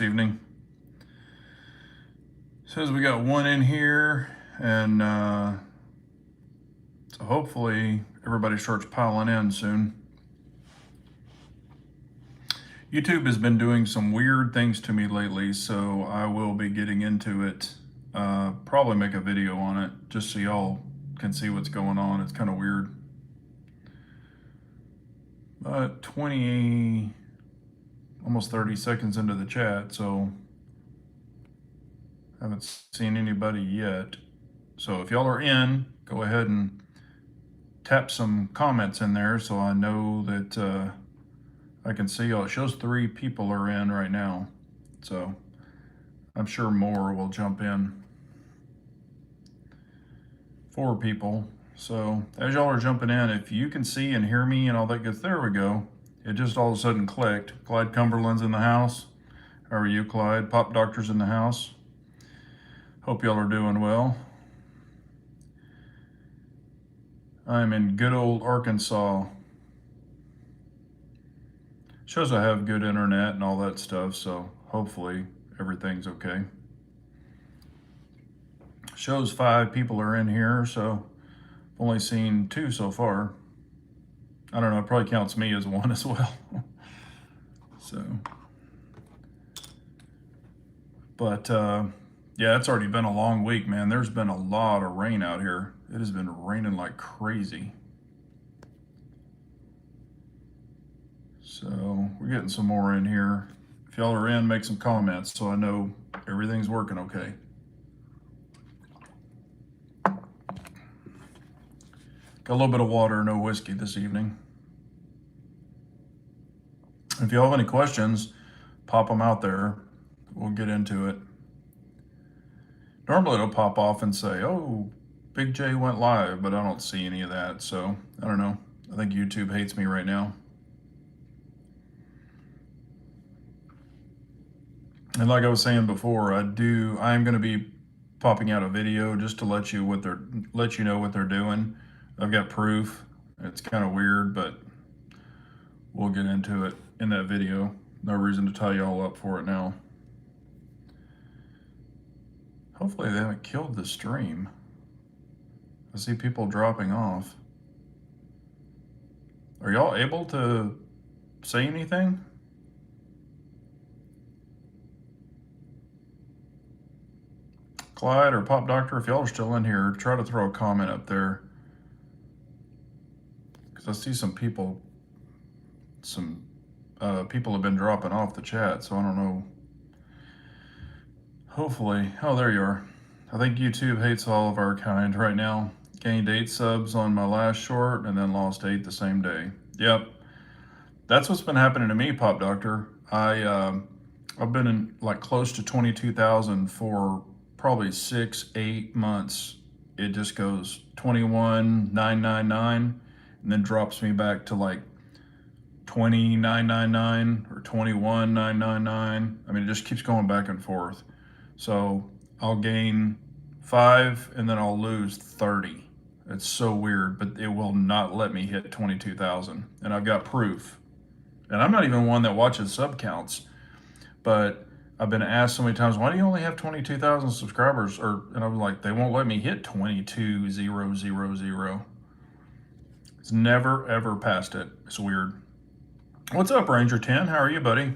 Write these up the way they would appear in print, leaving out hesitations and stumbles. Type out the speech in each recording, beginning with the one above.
evening. Says we got one in here, and so hopefully everybody starts piling in soon. YouTube has been doing some weird things to me lately, so I will be getting into it. Probably make a video on it just so y'all can see what's going on. It's kind of weird. But 20, almost 30 seconds into the chat, so haven't seen anybody yet. So if y'all are in, go ahead and tap some comments in there so I know that I can see y'all. It shows 3 people are in right now, so I'm sure more will jump in. 4 people. So as y'all are jumping in, if you can see and hear me and all that good, there we go. It just all of a sudden clicked. Clyde Cumberland's in the house. How are you, Clyde? Pop Doctor's in the house. Hope y'all are doing well. I'm in good old Arkansas. Shows I have good internet and all that stuff, so hopefully everything's okay. Shows 5 people are in here, so I've only seen 2 so far. I don't know, it probably counts me as one as well. So, but yeah, it's already been a long week, man. There's been a lot of rain out here. It has been raining like crazy. So we're getting some more in here. If y'all are in, make some comments so I know everything's working okay. Got a little bit of water, no whiskey this evening. If y'all have any questions, pop them out there. We'll get into it. Normally it'll pop off and say, oh, Big J went live, but I don't see any of that. So I don't know. I think YouTube hates me right now. And like I was saying before, I'm going to be popping out a video just to let you know what they're doing. I've got proof. It's kind of weird, but we'll get into it in that video. No reason to tie y'all up for it now. Hopefully they haven't killed the stream. I see people dropping off. Are y'all able to say anything? Clyde or Pop Doctor, if y'all are still in here, try to throw a comment up there. Because I see some people have been dropping off the chat, so I don't know. Hopefully, oh, there you are. I think YouTube hates all of our kind right now. Gained 8 subs on my last short and then lost 8 the same day. Yep, that's what's been happening to me, Pop Doctor. I've been in like close to 22,000 for probably 6-8 months. It just goes 21,999 and then drops me back to like 20,999 or 21,999. I mean, it just keeps going back and forth. So I'll gain 5 and then I'll lose 30. It's so weird, but it will not let me hit 22,000. And I've got proof. And I'm not even one that watches sub counts, but I've been asked so many times, why do you only have 22,000 subscribers? And I'm like, they won't let me hit 22,000. It's never ever passed it. It's weird. What's up, Ranger 10? How are you, buddy?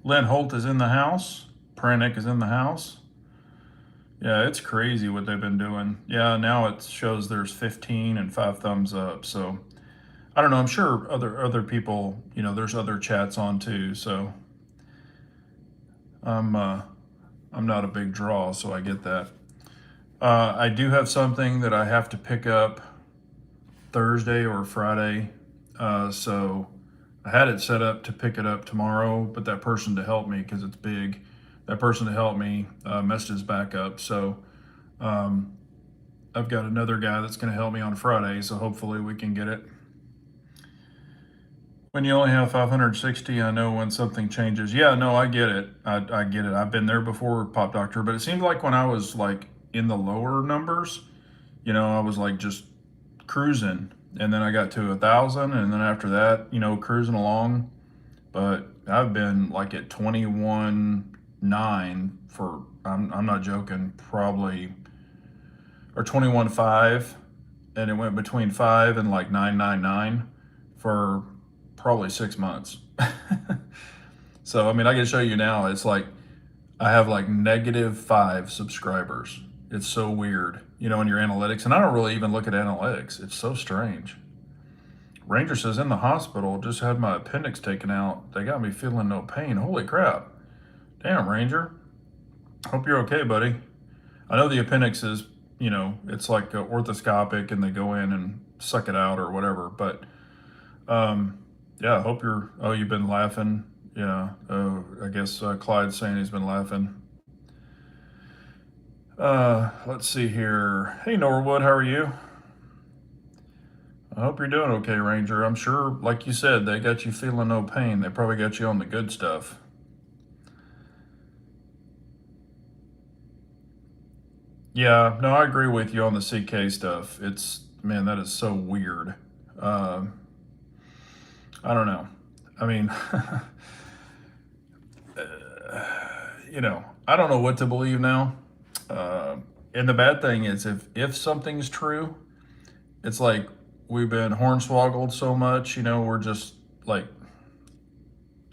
Lynn Holt is in the house. Pranic is in the house. Yeah, it's crazy what they've been doing. Yeah, now it shows there's 15 and 5 thumbs up. So I don't know. I'm sure other people, you know, there's other chats on too. So I'm not a big draw, so I get that. I do have something that I have to pick up Thursday or Friday. So I had it set up to pick it up tomorrow, but that person to help me, because it's big, that person to help me messed his back up. So I've got another guy that's going to help me on Friday, so hopefully we can get it. When you only have 560, I know when something changes. Yeah, no, I get it. I get it. I've been there before, Pop Doctor, but it seemed like when I was like in the lower numbers, you know, I was like just cruising, and then I got to 1,000, and then after that, you know, cruising along. But I've been like at 21, for, I'm not joking, probably, or 21.5, and it went between 5 and like 9.99 for probably 6 months. So, I mean, I can show you now, it's like I have like -5 subscribers. It's so weird, in your analytics. And I don't really even look at analytics. It's so strange. Ranger says, in the hospital, just had my appendix taken out. They got me feeling no pain. Holy crap. Damn, Ranger. Hope you're okay, buddy. I know the appendix is, it's like orthoscopic and they go in and suck it out or whatever. But yeah, I hope you've been laughing. Yeah, I guess Clyde's saying he's been laughing. Let's see here. Hey, Norwood, how are you? I hope you're doing okay, Ranger. I'm sure, like you said, they got you feeling no pain. They probably got you on the good stuff. Yeah, no, I agree with you on the CK stuff. Man, that is so weird. Uh, I don't know. I mean, I don't know what to believe now. And the bad thing is, if something's true, it's like we've been hornswoggled so much, we're just like,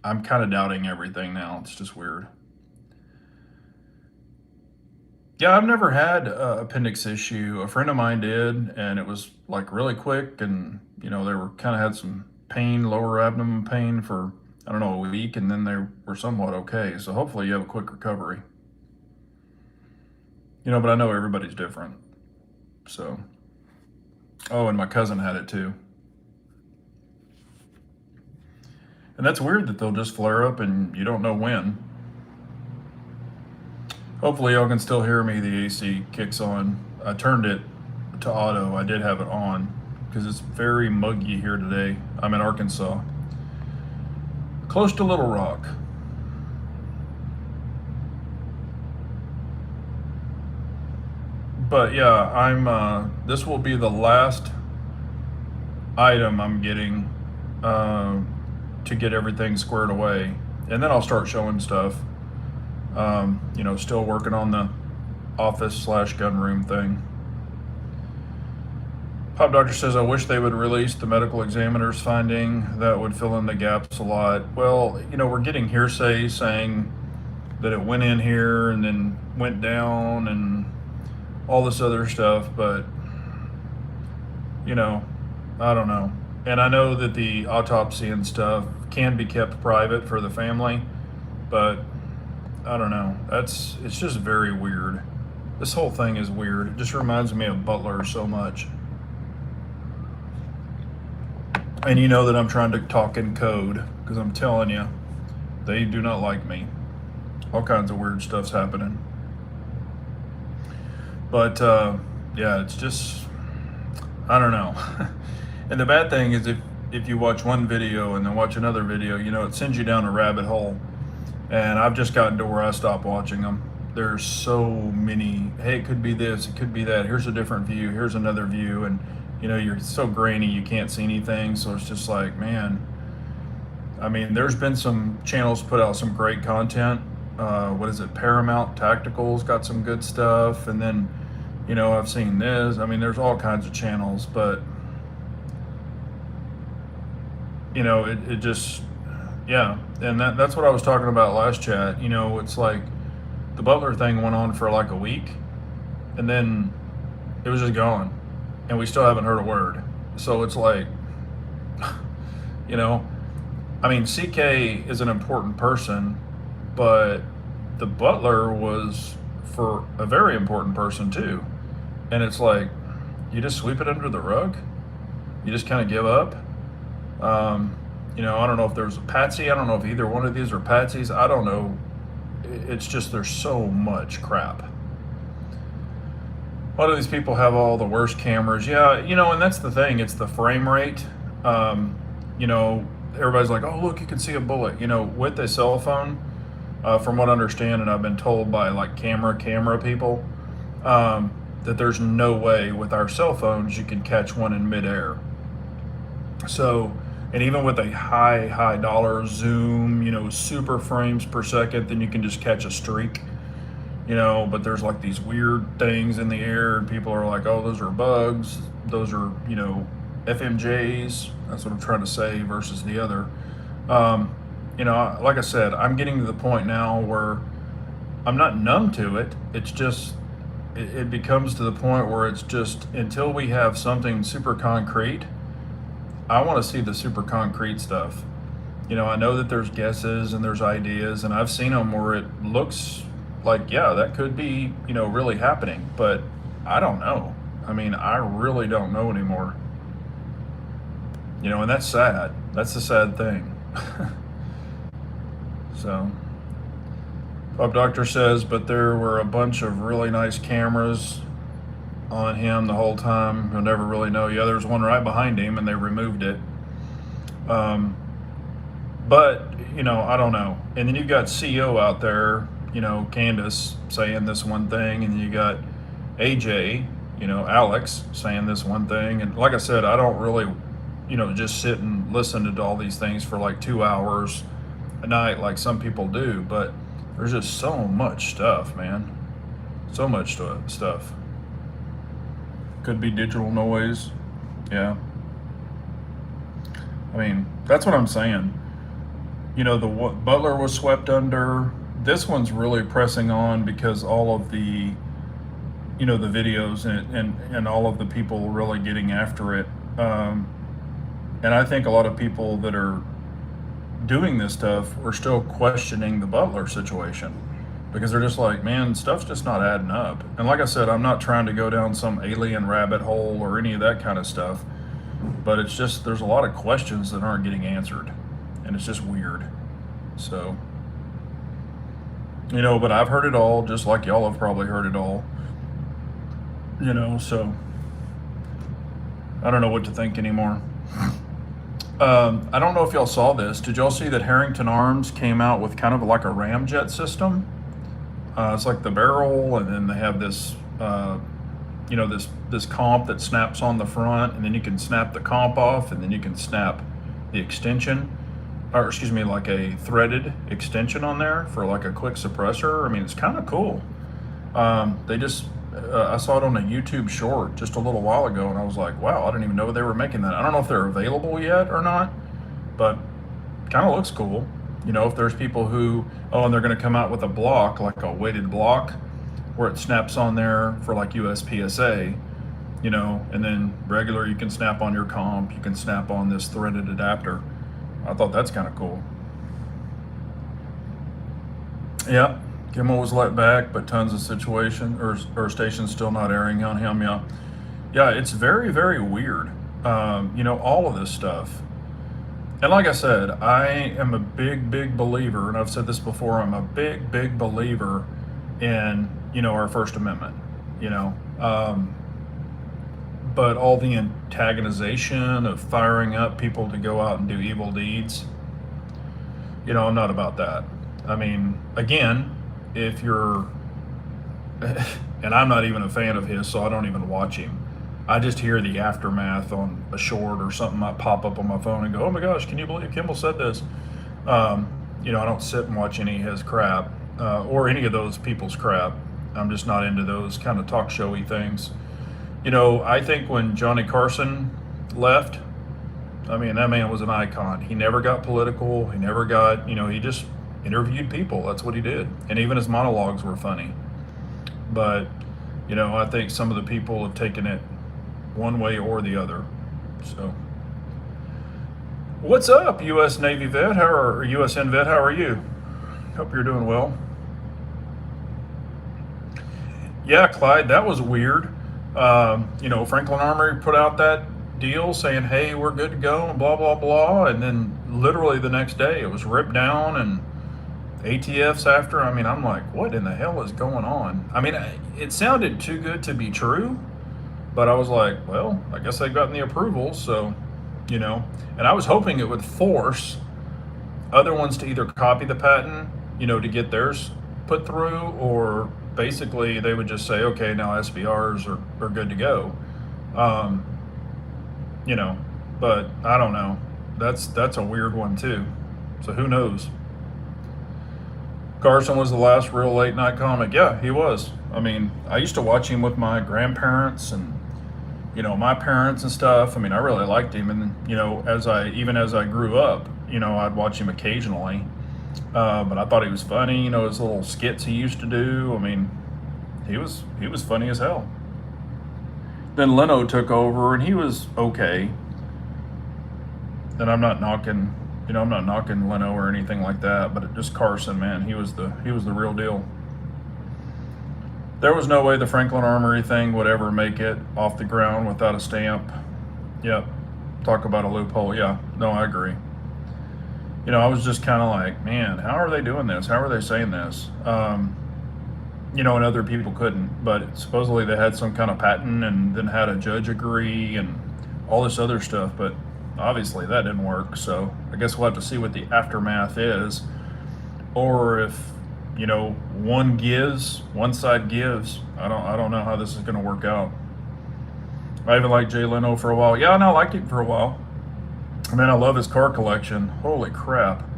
I'm kind of doubting everything now. It's just weird. Yeah, I've never had a appendix issue. A friend of mine did, and it was like really quick, and they were kind of had some pain, lower abdomen pain for, I don't know, a week, and then they were somewhat okay. So hopefully you have a quick recovery. But I know everybody's different. So, oh, and my cousin had it too. And that's weird that they'll just flare up and you don't know when. Hopefully y'all can still hear me. The AC kicks on. I turned it to auto. I did have it on because it's very muggy here today. I'm in Arkansas, close to Little Rock. But yeah, this will be the last item I'm getting to get everything squared away. And then I'll start showing stuff. Still working on the office/gun room thing. Pop Doctor says, I wish they would release the medical examiner's finding. That would fill in the gaps a lot. Well, we're getting hearsay saying that it went in here and then went down and all this other stuff, but I don't know. And I know that the autopsy and stuff can be kept private for the family, but I don't know. It's just very weird. This whole thing is weird. It just reminds me of Butler so much. And you know that I'm trying to talk in code because I'm telling you, they do not like me. All kinds of weird stuff's happening. But yeah, it's just, I don't know. And the bad thing is if you watch one video and then watch another video, it sends you down a rabbit hole. And I've just gotten to where I stopped watching them. There's so many, hey, it could be this, it could be that. Here's a different view, here's another view. And, you're so grainy, you can't see anything. So it's just like, man, I mean, there's been some channels put out some great content. What is it? Paramount Tactical's got some good stuff. And then, I've seen this. I mean, there's all kinds of channels, but, it just, yeah. And that's what I was talking about last chat. It's like the Butler thing went on for like a week and then it was just gone and we still haven't heard a word. So it's like, I mean, CK is an important person, but the Butler was for a very important person too. And it's like, you just sweep it under the rug. You just kind of give up. I don't know if there's a patsy. I don't know if either one of these are patsies. I don't know. It's just there's so much crap. Why do these people have all the worst cameras? Yeah, and that's the thing. It's the frame rate. Everybody's like, oh, look, you can see a bullet. With a cell phone, from what I understand, and I've been told by like camera people, that there's no way with our cell phones you can catch one in midair. So, And even with a high dollar zoom, super frames per second, then you can just catch a streak, but there's like these weird things in the air and people are like, oh, those are bugs. Those are, FMJs. That's what I'm trying to say versus the other. Like I said, I'm getting to the point now where I'm not numb to it. It's just, it becomes to the point where it's just until we have something super concrete, I want to see the super concrete stuff. I know that there's guesses and there's ideas, and I've seen them where it looks like, yeah, that could be, really happening, but I don't know. I mean, I really don't know anymore. And that's sad. That's the sad thing. So, Pop Doctor says, but there were a bunch of really nice cameras on him the whole time. You'll never really know. Yeah, there's one right behind him and they removed it. But, I don't know. And then you've got CEO out there, Candace saying this one thing, and then you got AJ, Alex saying this one thing. And like I said, I don't really, just sit and listen to all these things for like 2 hours a night like some people do. But there's just so much stuff, man. So much stuff. Could be digital noise. Yeah. I mean, that's what I'm saying. The Butler was swept under. This one's really pressing on because all of the, the videos and all of the people really getting after it. And I think a lot of people that are doing this stuff are still questioning the Butler situation because they're just like, man, stuff's just not adding up. And like I said, I'm not trying to go down some alien rabbit hole or any of that kind of stuff, but it's just, there's a lot of questions that aren't getting answered, and it's just weird. So, but I've heard it all, just like y'all have probably heard it all, so I don't know what to think anymore. I don't know if y'all saw this. Did y'all see that Harrington Arms came out with kind of like a ramjet system? It's like the barrel, and then they have this, this comp that snaps on the front, and then you can snap the comp off, and then you can snap the extension, or excuse me, like a threaded extension on there for like a quick suppressor. I mean, it's kind of cool. I saw it on a YouTube short just a little while ago, and I was like, wow, I didn't even know they were making that. I don't know if they're available yet or not, but kind of looks cool. If there's people who, and they're going to come out with a block, like a weighted block, where it snaps on there for like USPSA, and then regular, you can snap on your comp, you can snap on this threaded adapter. I thought that's kind of cool. Yeah. Kimmel was let back, but tons of stations still not airing on him. Yeah, it's very, very weird. All of this stuff. And like I said, I am a big believer, and I've said this before, I'm a big believer in, our First Amendment, but all the antagonization of firing up people to go out and do evil deeds, I'm not about that. I mean, again, if you're, and I'm not even a fan of his, so I don't even watch him. I just hear the aftermath on a short or something might pop up on my phone and go, oh my gosh, can you believe Kimball said this? I don't sit and watch any of his crap or any of those people's crap. I'm just not into those kind of talk showy things. I think when Johnny Carson left, I mean, that man was an icon. He never got political. He never got, he just interviewed people. That's what he did. And even his monologues were funny. But, I think some of the people have taken it one way or the other. So, what's up, U.S. Navy vet? Or USN vet? How are you? Hope you're doing well. Yeah, Clyde, that was weird. Franklin Armory put out that deal saying, hey, we're good to go, and blah, blah, blah. And then literally the next day it was ripped down and ATFs after. I mean, I'm like, what in the hell is going on? I mean, it sounded too good to be true, but I was like, well, I guess they've gotten the approval. So, and I was hoping it would force other ones to either copy the patent, to get theirs put through, or basically they would just say, okay, now SBRs are good to go. But I don't know. that's a weird one too. So who knows? Carson was the last real late night comic. Yeah, he was. I mean, I used to watch him with my grandparents and my parents and stuff. I mean, I really liked him, and as I grew up, I'd watch him occasionally. But I thought he was funny. His little skits he used to do. I mean, he was funny as hell. Then Leno took over, and he was okay. And I'm not knocking Leno or anything like that. But just Carson, man, he was the real deal. There was no way the Franklin Armory thing would ever make it off the ground without a stamp. Yep. Talk about a loophole. Yeah. No, I agree. I was just kind of like, man, how are they doing this? How are they saying this? And other people couldn't. But supposedly they had some kind of patent and then had a judge agree and all this other stuff. But obviously that didn't work. So I guess we'll have to see what the aftermath is. Or if, one side gives. I don't know how this is going to work out. I even liked Jay Leno for a while. Yeah, and I liked him for a while. I mean, I love his car collection. Holy crap.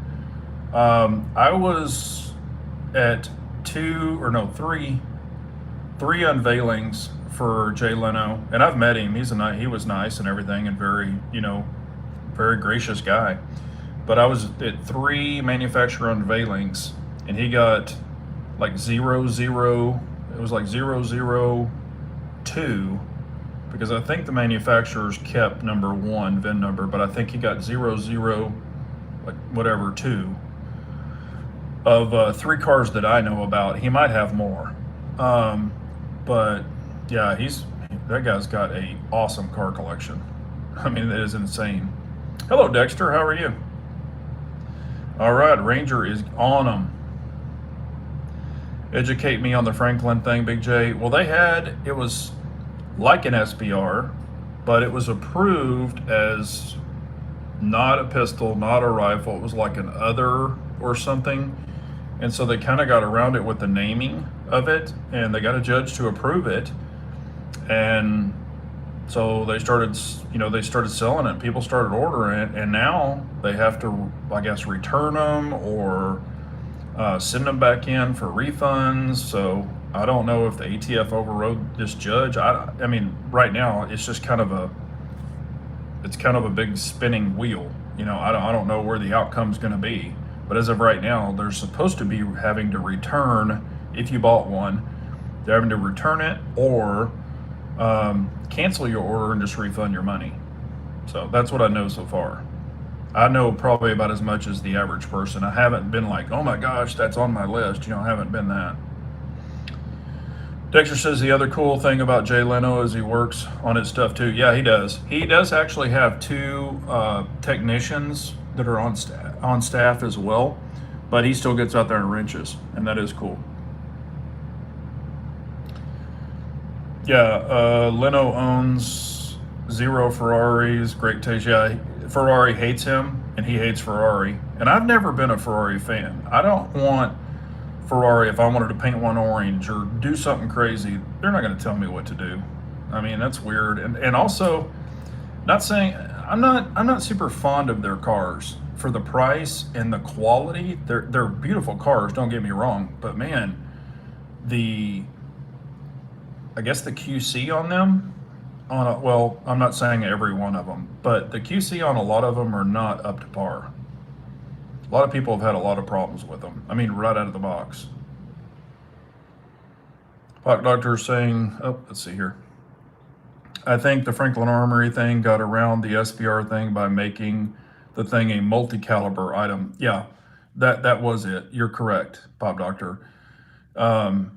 I was at three unveilings for Jay Leno, and I've met him. He was nice and everything, and very, very gracious guy. But I was at three manufacturer unveilings, and he got like 00. It was like 002, because I think the manufacturers kept number one VIN number, but I think he got 00, like whatever, two of three cars that I know about. He might have more, but yeah, that guy's got a awesome car collection. I mean, it is insane. Hello, Dexter. How are you? All right, Ranger is on them. Educate me on the Franklin thing, Big J. Well, it was like an SBR, but it was approved as not a pistol, not a rifle. It was like an other or something. And so they kind of got around it with the naming of it, and they got a judge to approve it. And so they started selling it. People started ordering it, and now they have to, I guess, return them or send them back in for refunds. So I don't know if the ATF overrode this judge. I mean, right now it's just kind of a big spinning wheel. I don't know where the outcome's going to be. But as of right now, they're supposed to be having to return, if you bought one, they're having to return it or cancel your order and just refund your money. So that's what I know so far. I know probably about as much as the average person. I haven't been like, oh my gosh, that's on my list. I haven't been that. Dexter says the other cool thing about Jay Leno is he works on his stuff too. Yeah, he does. He does actually have two technicians that are on staff as well, but he still gets out there and wrenches, and that is cool. Yeah, Leno owns 0 Ferraris, great taste. Yeah, Ferrari hates him, and he hates Ferrari. And I've never been a Ferrari fan. I don't want Ferrari, if I wanted to paint one orange or do something crazy, they're not going to tell me what to do. I mean, that's weird. And also, not saying I'm not super fond of their cars for the price and the quality. They're beautiful cars, don't get me wrong, but man, I guess the QC on them, well, I'm not saying every one of them, but the QC on a lot of them are not up to par. A lot of people have had a lot of problems with them. I mean, right out of the box. Pock Doctor is saying, oh, let's see here. I think the Franklin Armory thing got around the SBR thing by making the thing a multi-caliber item. Yeah, that was it. You're correct, Pop Doctor. And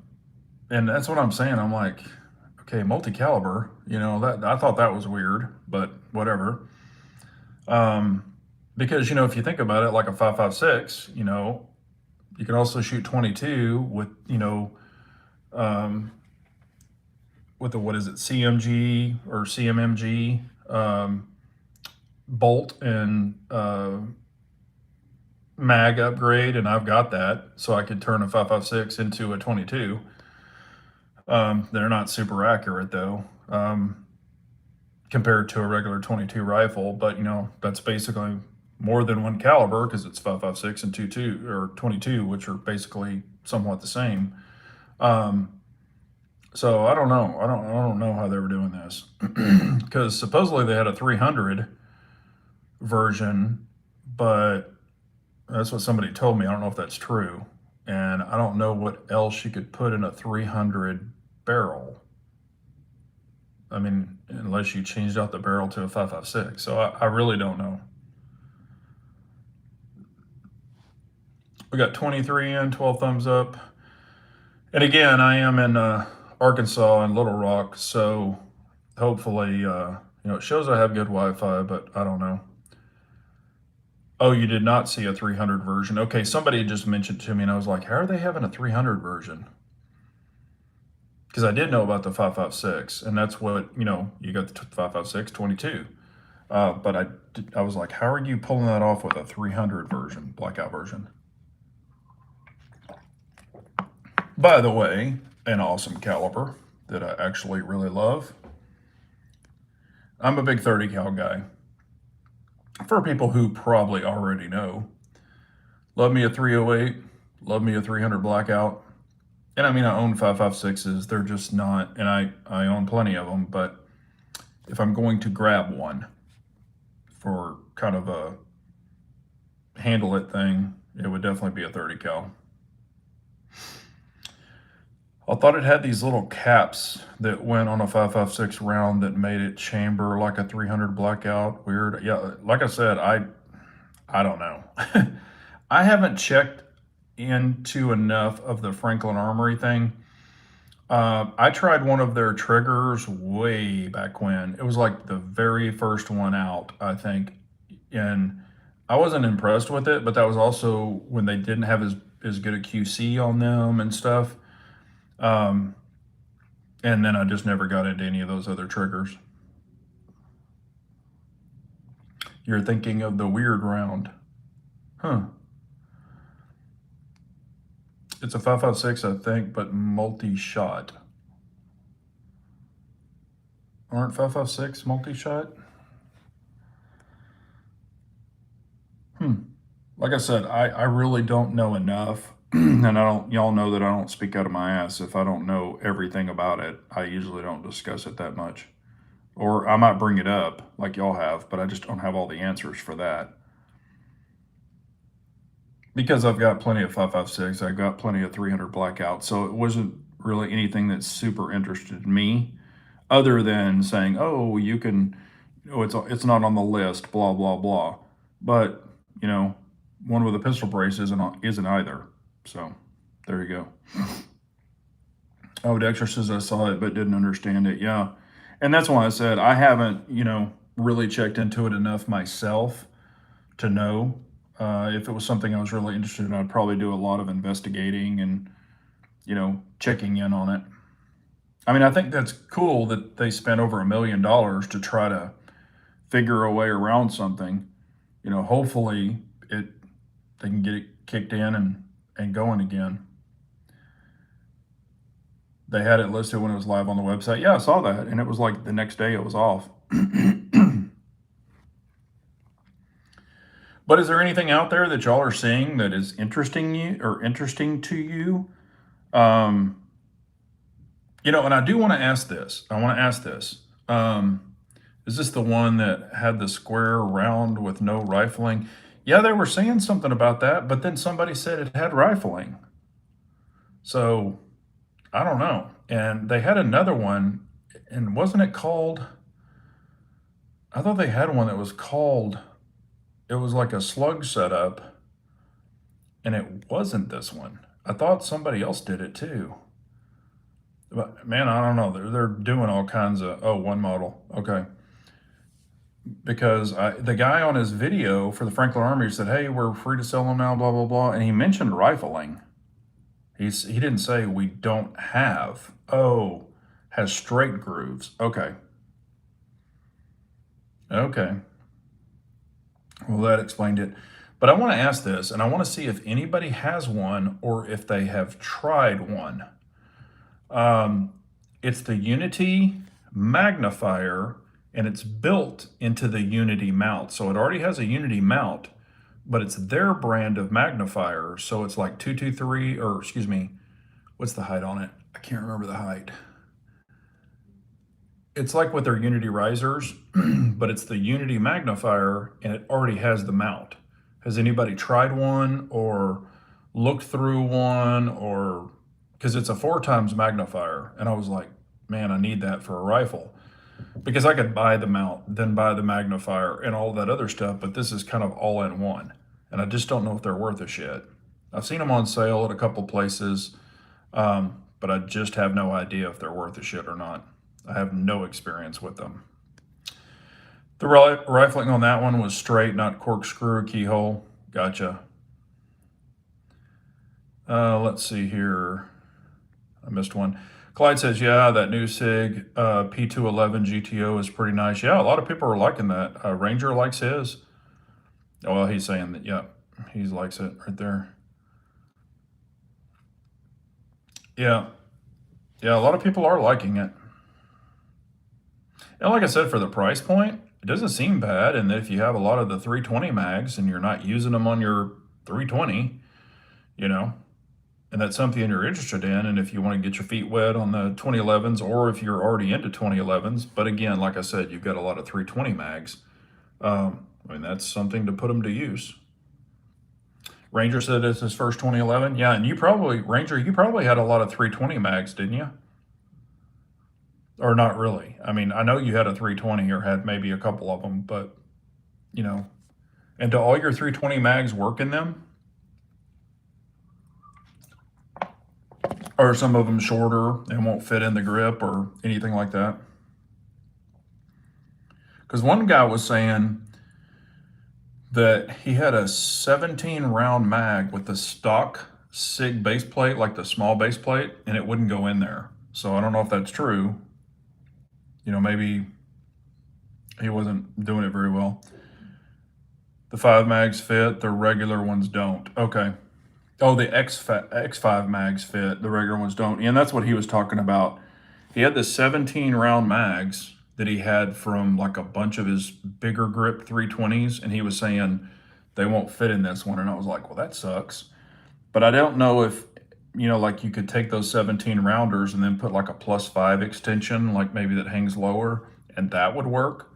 that's what I'm saying. I'm like, okay, multi-caliber, that I thought that was weird, but whatever. Because, if you think about it, like a 5.56, you can also shoot 22 with, with the, what is it, CMG or CMMG bolt and mag upgrade, and I've got that, so I could turn a 5.56 into a 22. They're not super accurate though, compared to a regular 22 rifle, but that's basically more than one caliber because it's 5.56 and 22 or 22, which are basically somewhat the same. So I don't know. I don't know how they were doing this because supposedly they had a 300 version, but that's what somebody told me. I don't know if that's true, and I don't know what else you could put in a 300 barrel. I mean, unless you changed out the barrel to a 5.56. So I really don't know. We got 23 in, 12 thumbs up. And again, I am in Arkansas and Little Rock, so hopefully, it shows I have good Wi-Fi, but I don't know. Oh, you did not see a 300 version. Okay, somebody just mentioned to me, and I was like, how are they having a 300 version? Because I did know about the 5.56, and that's what, you got the 5.56, 22. But I was like, how are you pulling that off with a 300 version, blackout version? By the way, an awesome caliber that I actually really love. I'm a big 30 cal guy. For people who probably already know, love me a 308, love me a 300 blackout. And I mean, I own 5.56s. They're just not, and I own plenty of them, but if I'm going to grab one for kind of a handle it thing, it would definitely be a 30 cal. I thought it had these little caps that went on a 5.56 round that made it chamber like a 300 blackout. Weird. Yeah, like I said, I don't know. I haven't checked into enough of the Franklin Armory thing. I tried one of their triggers way back when. It was like the very first one out, I think. And I wasn't impressed with it, but that was also when they didn't have as good a QC on them and stuff. And then I just never got into any of those other triggers. You're thinking of the weird round. Huh. It's a 5.56, I think, but multi-shot. Aren't 5.56 multi-shot? Like I said, I really don't know enough. And y'all know that I don't speak out of my ass. If I don't know everything about it, I usually don't discuss it that much. Or I might bring it up like y'all have, but I just don't have all the answers for that. Because I've got plenty of 5.56, I've got plenty of 300 blackout, so it wasn't really anything that super interested me, other than saying, oh, you can, it's not on the list, blah, blah, blah. But, one with a pistol brace isn't either. So there you go. Oh, Dexter says I saw it but didn't understand it. Yeah. And that's why I said I haven't, really checked into it enough myself to know. If it was something I was really interested in, I'd probably do a lot of investigating and, checking in on it. I mean, I think that's cool that they spent over $1 million to try to figure a way around something. Hopefully they can get it kicked in and going again. They had it listed when it was live on the website. Yeah, I saw that, and it was like the next day it was off. But is there anything out there that y'all are seeing that is interesting to you? And I do want to ask this. Is this the one that had the square round with no rifling? Yeah, they were saying something about that, but then somebody said it had rifling. So I don't know. And they had another one, and wasn't it called? I thought they had one that was called, it was like a slug setup, and it wasn't this one. I thought somebody else did it too. But man, I don't know. They're doing all kinds of, one model. Okay. Because the guy on his video for the Franklin Armory said, hey, we're free to sell them now, blah, blah, blah. And he mentioned rifling. He didn't say we don't have. Oh, has straight grooves. Okay. Okay. Well, that explained it. But I want to ask this, and I want to see if anybody has one or if they have tried one. It's the Unity Magnifier and it's built into the Unity mount. So it already has a Unity mount, but it's their brand of magnifier. So it's like 223, or excuse me, what's the height on it? I can't remember the height. It's like with their Unity risers, but it's the Unity magnifier and it already has the mount. Has anybody tried one or looked through one? Or because it's a 4x magnifier, and I was like, man, I need that for a rifle because I could buy the mount, then buy the magnifier and all that other stuff, but this is kind of all in one. And I just don't know if they're worth a shit. I've seen them on sale at a couple places, but I just have no idea if they're worth a shit or not. I have no experience with them. The rifling on that one was straight, not corkscrew keyhole. Gotcha. Let's see here. I missed one. Clyde says, yeah, that new SIG P211 GTO is pretty nice. Yeah, a lot of people are liking that. Ranger likes his. Oh, well, he's saying that, yeah, he likes it right there. Yeah. Yeah, a lot of people are liking it. And like I said, for the price point, it doesn't seem bad. And if you have a lot of the 320 mags and you're not using them on your 320, you know, and that's something you're interested in, and if you want to get your feet wet on the 2011s, or if you're already into 2011s, but again, like I said, you've got a lot of 320 mags. I mean, that's something to put them to use. Ranger said it's his first 2011. Yeah, and Ranger, you probably had a lot of 320 mags, didn't you? Or not really. I mean, I know you had a 320 or had maybe a couple of them, but you know, and do all your 320 mags work in them? Or are some of them shorter and won't fit in the grip or anything like that? Because one guy was saying that he had a 17 round mag with the stock SIG base plate, like the small base plate, and it wouldn't go in there. So I don't know if that's true. You know, maybe he wasn't doing it very well. The 5 mags fit, the regular ones don't. Okay. Oh, the X5 mags fit, the regular ones don't. And that's what he was talking about. He had the 17 round mags that he had from like a bunch of his bigger grip 320s, and he was saying they won't fit in this one. And I was like, well, that sucks. But I don't know if, you know, like you could take those 17 rounders and then put like a +5 extension, like maybe that hangs lower, and that would work.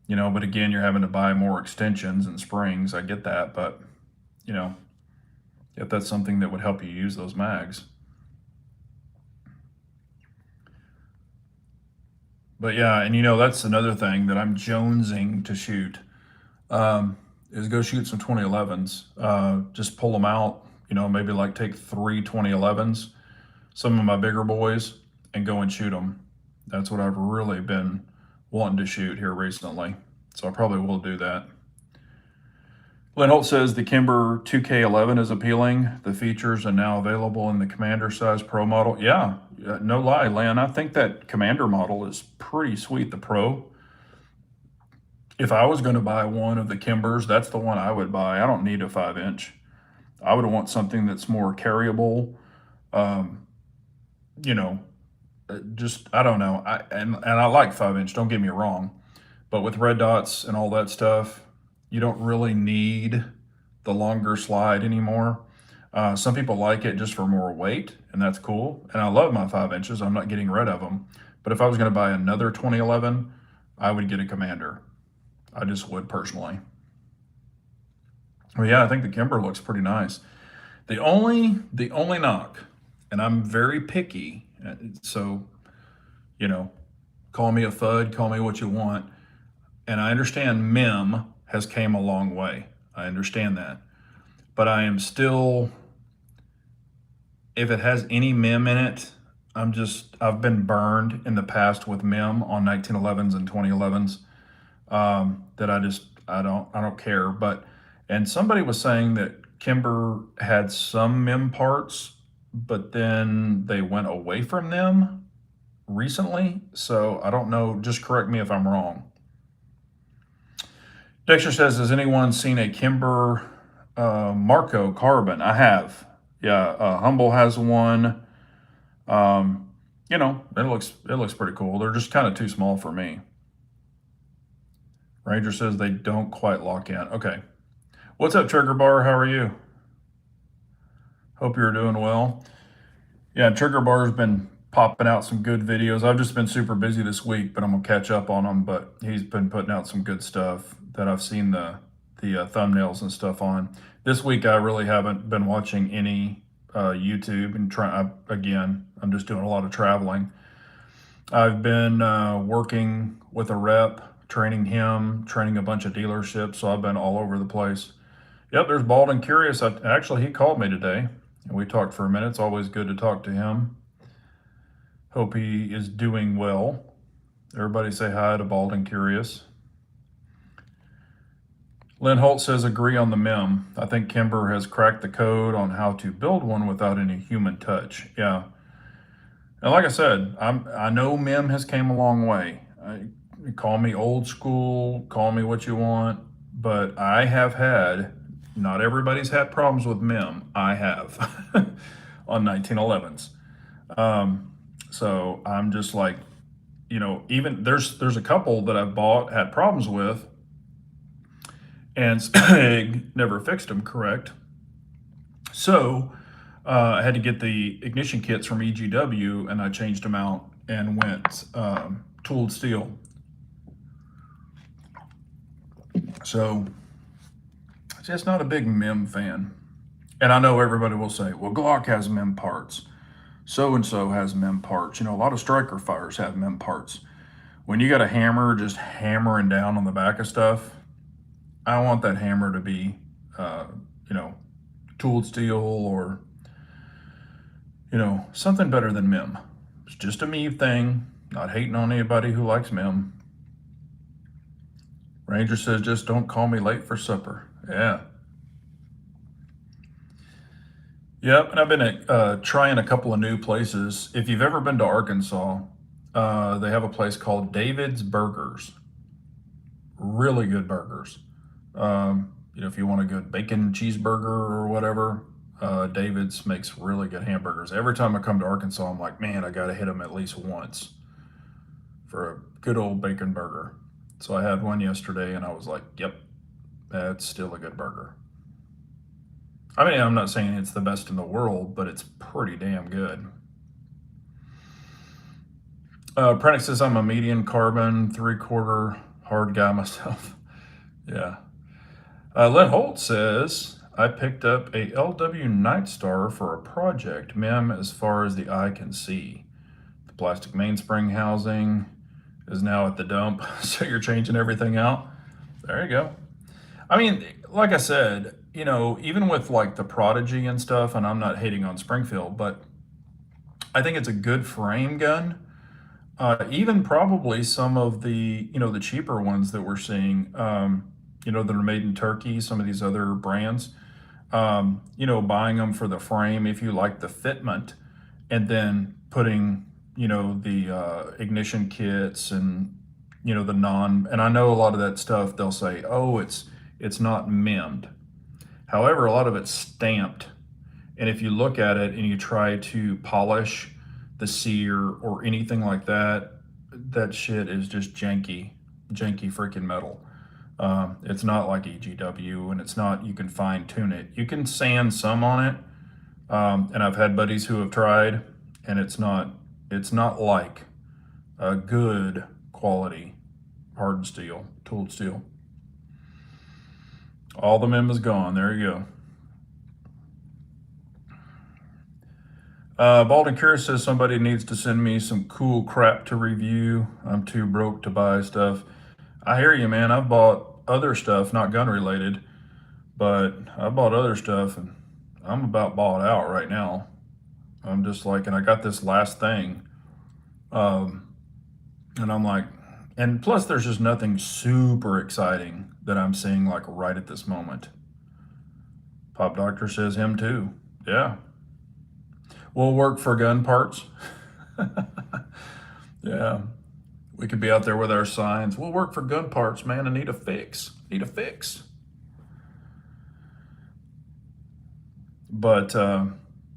You know, but again, you're having to buy more extensions and springs. I get that, but you know, if that's something that would help you use those mags. But yeah, and you know, that's another thing that I'm jonesing to shoot, is go shoot some 2011s. Just pull them out, you know, maybe like take 3 2011s, some of my bigger boys, and go and shoot them. That's what I've really been wanting to shoot here recently. So I probably will do that. Lynn Holt says the Kimber 2K11 is appealing. The features are now available in the Commander size Pro model. Yeah, no lie, Lynn. I think that Commander model is pretty sweet, the Pro. If I was going to buy one of the Kimbers, that's the one I would buy. I don't need a 5-inch. I would want something that's more carryable. You know, just, I don't know. And I like 5-inch, don't get me wrong. But with red dots and all that stuff, you don't really need the longer slide anymore. Some people like it just for more weight, and that's cool. And I love my 5-inches. I'm not getting rid of them. But if I was going to buy another 2011, I would get a Commander. I just would personally. Well, yeah, I think the Kimber looks pretty nice. The only knock, and I'm very picky, so you know, call me a FUD, call me what you want. And I understand MIM has came a long way. I understand that. But I am still, if it has any MIM in it, I've been burned in the past with MIM on 1911s and 2011s, that I don't care. But, and somebody was saying that Kimber had some MIM parts, but then they went away from them recently. So I don't know, just correct me if I'm wrong. Dexter says, has anyone seen a Kimber Marco carbon? I have. Yeah, Humble has one. You know, it looks pretty cool. They're just kind of too small for me. Ranger says they don't quite lock in. Okay. What's up, Trigger Bar? How are you? Hope you're doing well. Yeah, Trigger Bar's been popping out some good videos. I've just been super busy this week, but I'm gonna catch up on him. But he's been putting out some good stuff that I've seen the thumbnails and stuff on. This week, I really haven't been watching any YouTube and again, I'm just doing a lot of traveling. I've been working with a rep, training him, training a bunch of dealerships, so I've been all over the place. Yep, there's Bald and Curious. Actually, he called me today, and we talked for a minute. It's always good to talk to him. Hope he is doing well. Everybody say hi to Bald and Curious. Lynn Holt says, agree on the mem. I think Kimber has cracked the code on how to build one without any human touch. Yeah. And like I said, I know mem has came a long way. Call me old school, call me what you want, but I have had, not everybody's had problems with mem. I have on 1911s. So I'm just like, even there's a couple that I've bought, had problems with, and Speg never fixed them correct. So I had to get the ignition kits from EGW, and I changed them out and went tooled steel. So just not a big mem fan. And I know everybody will say, well, Glock has mem parts. So-and-so has mem parts. A lot of striker fires have mem parts. When you got a hammer just hammering down on the back of stuff, I want that hammer to be, tooled steel or, something better than mem. It's just a me thing. Not hating on anybody who likes mem. Ranger says, just don't call me late for supper. Yeah. Yep, and I've been trying a couple of new places. If you've ever been to Arkansas, they have a place called David's Burgers. Really good burgers. If you want a good bacon cheeseburger or whatever, David's makes really good hamburgers. Every time I come to Arkansas, I'm like, man, I got to hit them at least once for a good old bacon burger. So I had one yesterday, and I was like, yep, that's still a good burger. I mean, I'm not saying it's the best in the world, but it's pretty damn good. Prentick says, I'm a medium carbon, 3/4 hard guy myself. Yeah. Len Holt says, I picked up a LW Nightstar for a project, mem as far as the eye can see. The plastic mainspring housing is now at the dump, so you're changing everything out. There you go. I mean, like I said, even with like the Prodigy and stuff, and I'm not hating on Springfield, but I think it's a good frame gun. Even probably some of the, the cheaper ones that we're seeing, that are made in Turkey, some of these other brands, buying them for the frame if you like the fitment, and then putting, the ignition kits and, and I know a lot of that stuff, they'll say, oh, it's not memmed. However, a lot of it's stamped. And if you look at it and you try to polish the sear or anything like that, that shit is just janky freaking metal. It's not like EGW, and it's not, you can fine tune it. You can sand some on it. And I've had buddies who have tried, and it's not like a good quality hardened steel, tooled steel. All the mem is gone. There you go. Bald and Curious says somebody needs to send me some cool crap to review. I'm too broke to buy stuff. I hear you, man. I've bought other stuff, not gun related, but I bought other stuff, and I'm about bought out right now. I'm just like, and I got this last thing, and I'm like, and plus there's just nothing super exciting that I'm seeing like right at this moment. Pop Doctor says him too. Yeah. We'll work for gun parts. Yeah. We could be out there with our signs. We'll work for gun parts, man. I need a fix. Need a fix. But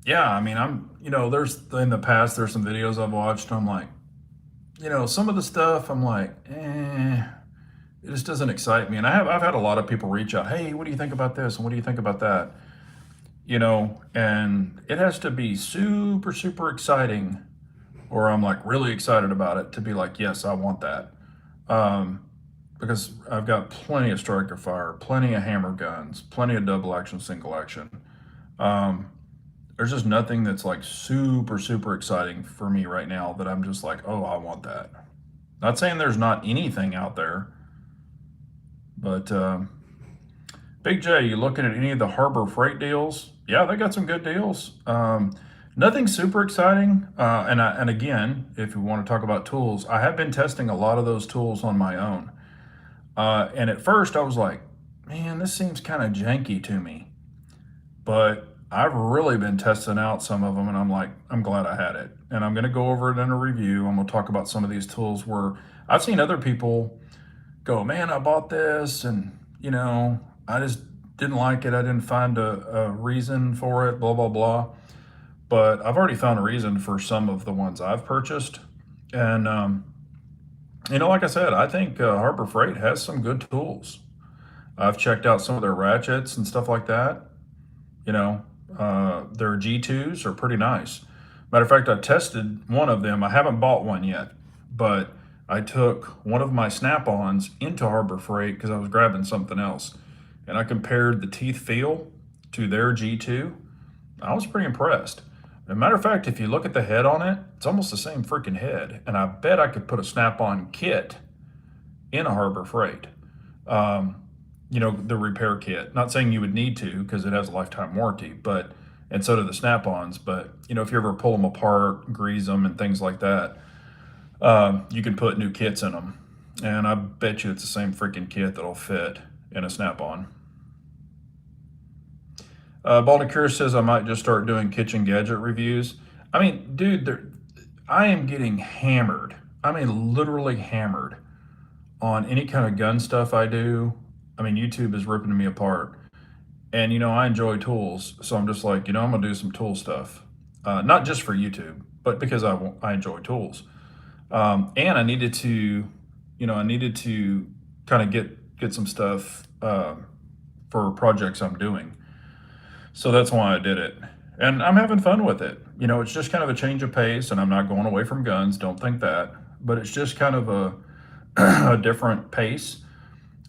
yeah, I mean, I'm, there's in the past, there's some videos I've watched. I'm like, some of the stuff I'm like, it just doesn't excite me. And I've had a lot of people reach out, hey, what do you think about this? And what do you think about that? And it has to be super, super exciting, or I'm like really excited about it to be like, yes, I want that. Um, because I've got plenty of striker fire, plenty of hammer guns, plenty of double action, single action. Um, there's just nothing that's like super, super exciting for me right now that I'm just like, oh, I want that. Not saying there's not anything out there, but Big J, you looking at any of the Harbor Freight deals? Yeah, they got some good deals. Nothing super exciting. And again, if you want to talk about tools, I have been testing a lot of those tools on my own. And at first, I was like, man, this seems kind of janky to me. But I've really been testing out some of them, and I'm like, I'm glad I had it. And I'm going to go over it in a review. I'm going to talk about some of these tools where I've seen other people go, man, I bought this, and I just didn't like it. I didn't find a reason for it, blah, blah, blah. But I've already found a reason for some of the ones I've purchased. And, like I said, I think Harbor Freight has some good tools. I've checked out some of their ratchets and stuff like that. You know, their G2s are pretty nice. Matter of fact, I tested one of them. I haven't bought one yet, but I took one of my snap-ons into Harbor Freight because I was grabbing something else. And I compared the teeth feel to their G2. I was pretty impressed. As a matter of fact, if you look at the head on it, it's almost the same freaking head. And I bet I could put a snap-on kit in a Harbor Freight. The repair kit. Not saying you would need to because it has a lifetime warranty, and so do the snap-ons. But if you ever pull them apart, grease them, and things like that, you can put new kits in them. And I bet you it's the same freaking kit that'll fit in a snap-on. Baltic Curious says I might just start doing kitchen gadget reviews. I mean, dude, I am getting hammered. I mean, literally hammered on any kind of gun stuff I do. I mean, YouTube is ripping me apart. And, I enjoy tools. So I'm just like, I'm going to do some tool stuff. Not just for YouTube, but because I enjoy tools. And I needed to, kind of get some stuff for projects I'm doing. So that's why I did it. And I'm having fun with it. It's just kind of a change of pace, and I'm not going away from guns. Don't think that. But it's just kind of a different pace.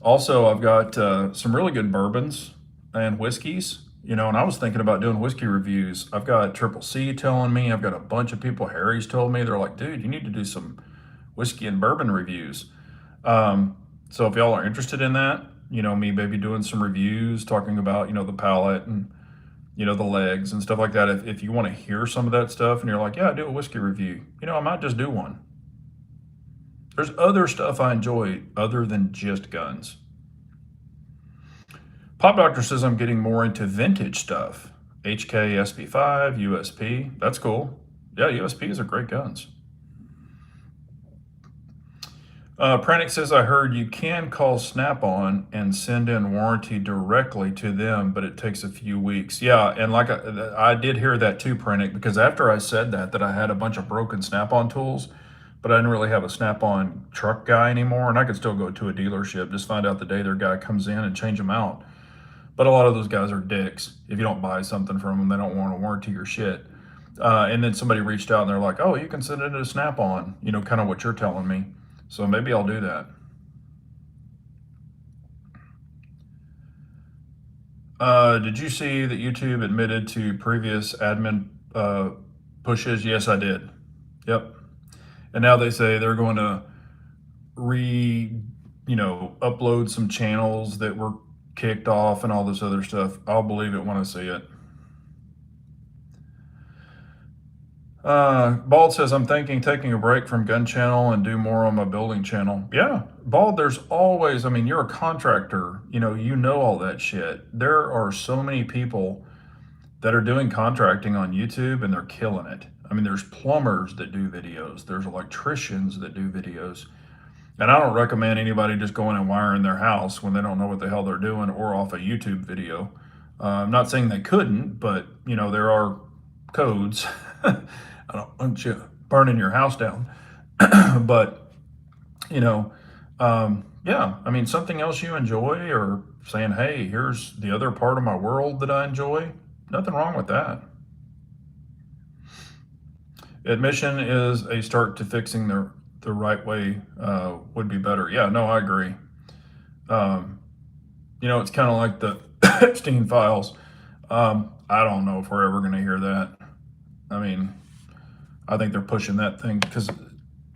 Also, I've got some really good bourbons and whiskeys, and I was thinking about doing whiskey reviews. I've got Triple C telling me, I've got a bunch of people, Harry's told me, they're like, dude, you need to do some whiskey and bourbon reviews. So if y'all are interested in that, me maybe doing some reviews, talking about, the palate and, the legs and stuff like that. If you want to hear some of that stuff and you're like, yeah, do a whiskey review, I might just do one. There's other stuff I enjoy other than just guns. Pop Doctor says I'm getting more into vintage stuff. HK SP5, USP. That's cool. Yeah, USPs are great guns. Pranic says I heard you can call Snap-on and send in warranty directly to them, but it takes a few weeks. Yeah, and like I did hear that too, Pranic, because after I said that I had a bunch of broken Snap-on tools, but I didn't really have a Snap-on truck guy anymore, and I could still go to a dealership, just find out the day their guy comes in and change them out. But a lot of those guys are dicks. If you don't buy something from them, they don't want to warranty your shit. And then somebody reached out and they're like, oh, you can send it to Snap-on, kind of what you're telling me. So maybe I'll do that. Did you see that YouTube admitted to previous admin pushes? Yes, I did. Yep. And now they say they're going to upload some channels that were kicked off and all this other stuff. I'll believe it when I see it. Bald says, I'm thinking taking a break from gun channel and do more on my building channel. Yeah, Bald, there's always, you're a contractor, you know all that shit. There are so many people that are doing contracting on YouTube and they're killing it. There's plumbers that do videos. There's electricians that do videos. And I don't recommend anybody just going and wiring their house when they don't know what the hell they're doing or off a YouTube video. I'm not saying they couldn't, but, there are codes. I don't want you burning your house down. But, Yeah, I mean, something else you enjoy, or saying, hey, here's the other part of my world that I enjoy. Nothing wrong with that. Admission is a start to fixing the right way, would be better. Yeah, no, I agree. Um, it's kind of like the Epstein files. I don't know if we're ever going to hear that. I mean, I think they're pushing that thing because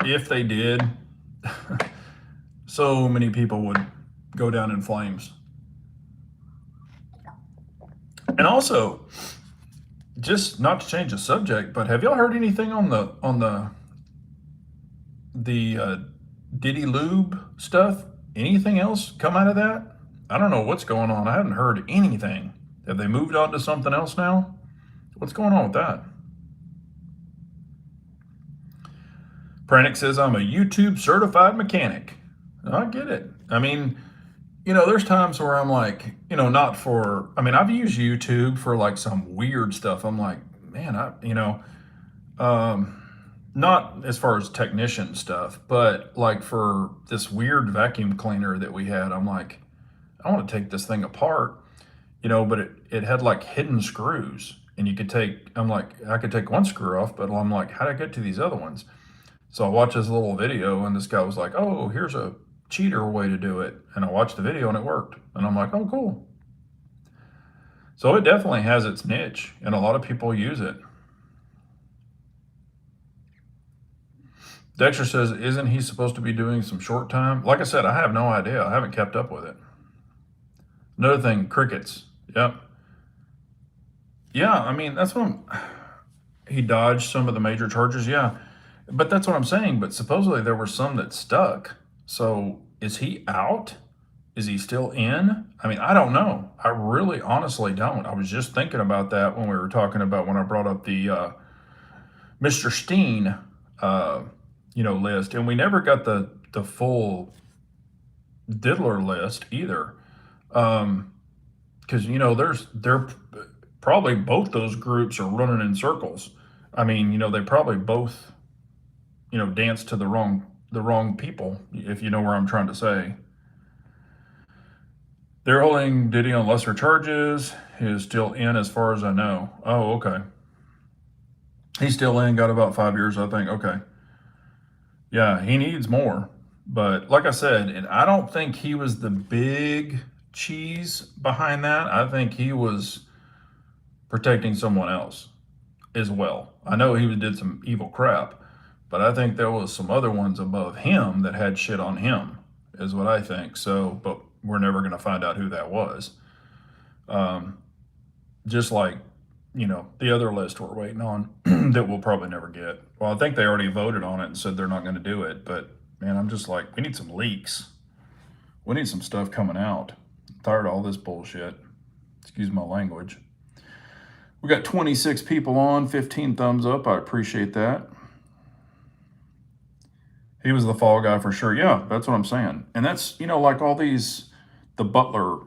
if they did, so many people would go down in flames. And also, just not to change the subject, but have y'all heard anything on the Diddy Lube stuff? Anything else come out of that? I don't know what's going on. I haven't heard anything. Have they moved on to something else now? What's going on with that? Pranic says, I'm a YouTube certified mechanic. I get it. I mean, there's times where I'm like, not for, I mean, I've used YouTube for like some weird stuff. I'm like, man, um, not as far as technician stuff, but like for this weird vacuum cleaner that we had, I'm like, I want to take this thing apart, but it had like hidden screws and you could take, I'm like, I could take one screw off, but I'm like, how did I get to these other ones? So I watched this little video and this guy was like, oh, here's a cheater way to do it. And I watched the video and it worked. And I'm like, oh, cool. So it definitely has its niche and a lot of people use it. Dexter says, isn't he supposed to be doing some short time? Like I said, I have no idea. I haven't kept up with it. Another thing, crickets. Yep. Yeah, I mean, he dodged some of the major charges. Yeah. But that's what I'm saying. But supposedly there were some that stuck. So is he out? Is he still in? I mean, I don't know. I really honestly don't. I was just thinking about that when we were talking about when I brought up the Mr. Steen list, and we never got the full diddler list either. Because they're probably both those groups are running in circles. I mean, they probably both dance to the wrong people, if you know where I'm trying to say. They're holding Diddy on lesser charges. He is still in as far as I know. Oh, okay. He's still in, got about 5 years, I think. Okay. Yeah, he needs more. But like I said, and I don't think he was the big cheese behind that. I think he was protecting someone else as well. I know he did some evil crap, but I think there was some other ones above him that had shit on him, is what I think. So, but we're never going to find out who that was. Just like, the other list we're waiting on that we'll probably never get. Well, I think they already voted on it and said they're not going to do it. But man, I'm just like, we need some leaks. We need some stuff coming out. I'm tired of all this bullshit. Excuse my language. We got 26 people on, 15 thumbs up. I appreciate that. He was the fall guy for sure. Yeah, that's what I'm saying. And that's, like all these, the Butler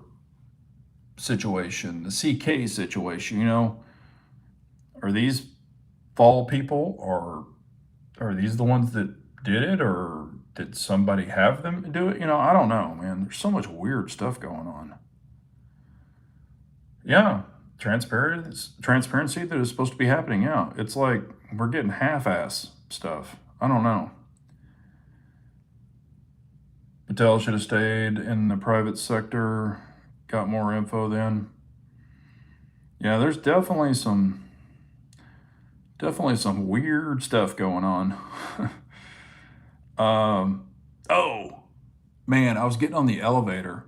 situation, the CK situation, are these fall people, or are these the ones that did it, or did somebody have them do it? I don't know, man. There's so much weird stuff going on. Yeah, transparency that is supposed to be happening. Yeah, it's like we're getting half-ass stuff. I don't know. Patel should have stayed in the private sector, got more info then. Yeah, there's definitely some weird stuff going on. Oh, man, I was getting on the elevator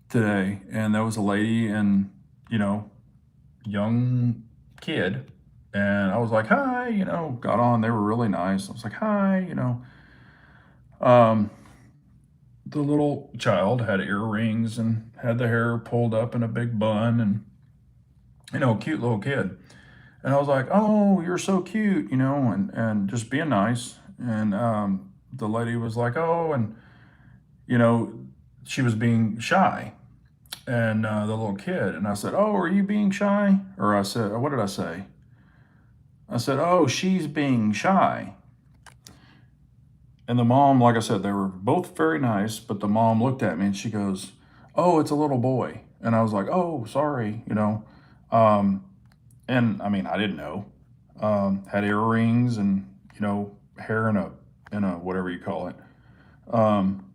today, and there was a lady and, young kid, and I was like, hi, got on. They were really nice. I was like, hi, the little child had earrings and had the hair pulled up in a big bun and, cute little kid. And I was like, oh, you're so cute, and just being nice. And the lady was like, oh, and, she was being shy. And the little kid. And I said, oh, are you being shy? Or I said, what did I say? I said, oh, she's being shy. And the mom, like I said, they were both very nice, but the mom looked at me and she goes, "Oh, it's a little boy." And I was like, "Oh, sorry," you know. Um, and I mean, I didn't know. Had earrings and, hair in a whatever you call it. Um,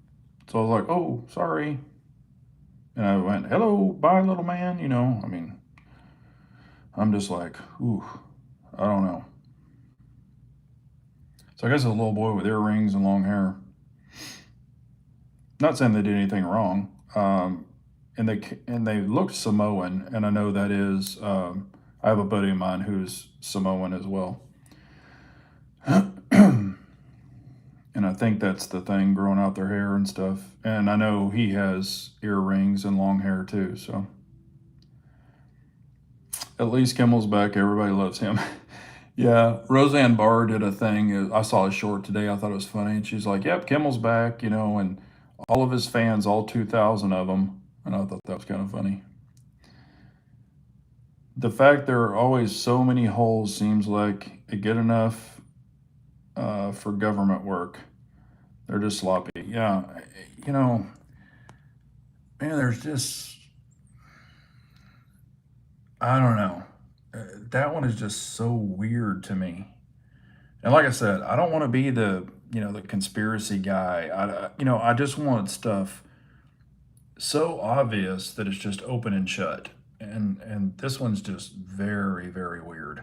so I was like, "Oh, sorry." And I went, "Hello, bye, little man." I mean, I'm just like, ooh, I don't know. So I guess a little boy with earrings and long hair. Not saying they did anything wrong. And they looked Samoan, and I know that is. I have a buddy of mine who's Samoan as well, and I think that's the thing, growing out their hair and stuff. And I know he has earrings and long hair too. So at least Kimmel's back. Everybody loves him. Yeah, Roseanne Barr did a thing. I saw a short today. I thought it was funny. And she's like, "Yep, Kimmel's back," and all of his fans, all 2,000 of them. And I thought that was kind of funny. The fact there are always so many holes seems like a good enough for government work. They're just sloppy. Yeah, you know, man, there's just, I don't know. That one is just so weird to me. And like I said, I don't want to be the conspiracy guy. I just want stuff so obvious that it's just open and shut. And this one's just very, very weird.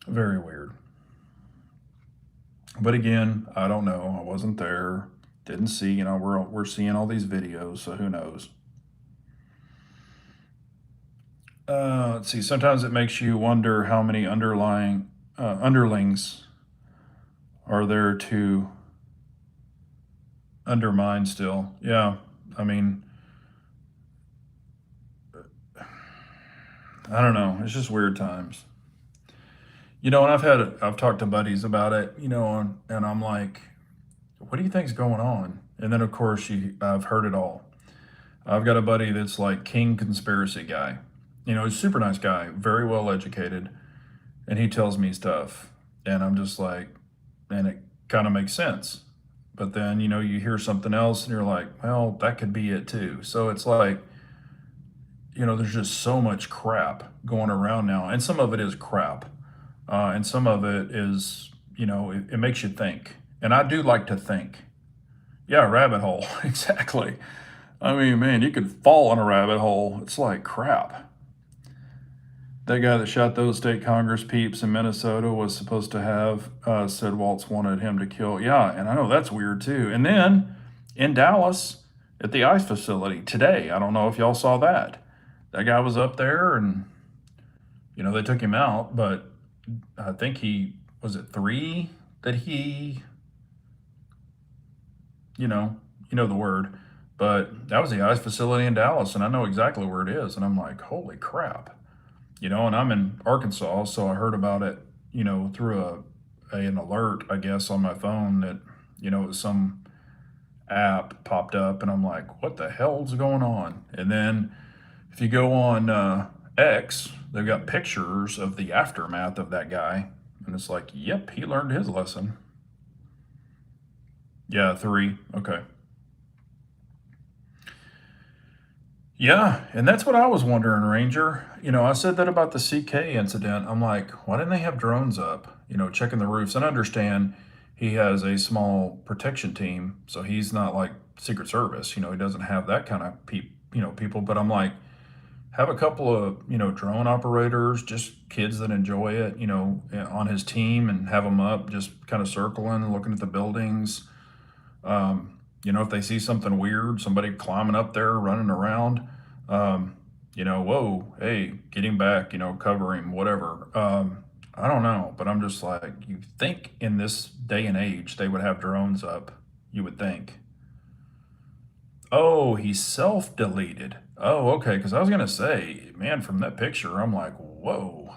Very weird. But again, I don't know. I wasn't there. Didn't see. We're seeing all these videos, so who knows? Let's see. Sometimes it makes you wonder how many underlying underlings are there to undermine still. Yeah, I mean, I don't know. It's just weird times. And I've talked to buddies about it. And I'm like, what do you think's going on? And then of course I've heard it all. I've got a buddy that's like king conspiracy guy. He's a super nice guy, very well educated, and he tells me stuff, and I'm just like, and it kind of makes sense. But then you hear something else, and you're like, well, that could be it too. So it's like, there's just so much crap going around now, and some of it is crap, and some of it is, it makes you think, and I do like to think. Yeah, rabbit hole, exactly. I mean, man, you could fall in a rabbit hole. It's like crap. That guy that shot those state Congress peeps in Minnesota was supposed to have said Waltz wanted him to kill. Yeah, and I know that's weird too. And then in Dallas at the ICE facility today, I don't know if y'all saw that. That guy was up there, and they took him out, but I think he was it three that he, you know, the word. But that was the ICE facility in Dallas, and I know exactly where it is. And I'm like, holy crap. And I'm in Arkansas, so I heard about it, through an alert, I guess, on my phone that, it was some app popped up, and I'm like, what the hell's going on? And then if you go on X, they've got pictures of the aftermath of that guy, and it's like, yep, he learned his lesson. Yeah, three. Okay. Yeah, and that's what I was wondering, Ranger. I said that about the CK incident. I'm like, why didn't they have drones up, checking the roofs? And I understand he has a small protection team, so he's not like Secret Service. He doesn't have that kind of people. But I'm like, have a couple of, drone operators, just kids that enjoy it, on his team, and have them up, just kind of circling, looking at the buildings. If they see something weird, somebody climbing up there, running around, whoa, hey, get him back, cover him, whatever. I don't know, but I'm just like, you think in this day and age they would have drones up, you would think. Oh, he self-deleted. Oh, okay, because I was gonna say, man, from that picture, I'm like, whoa.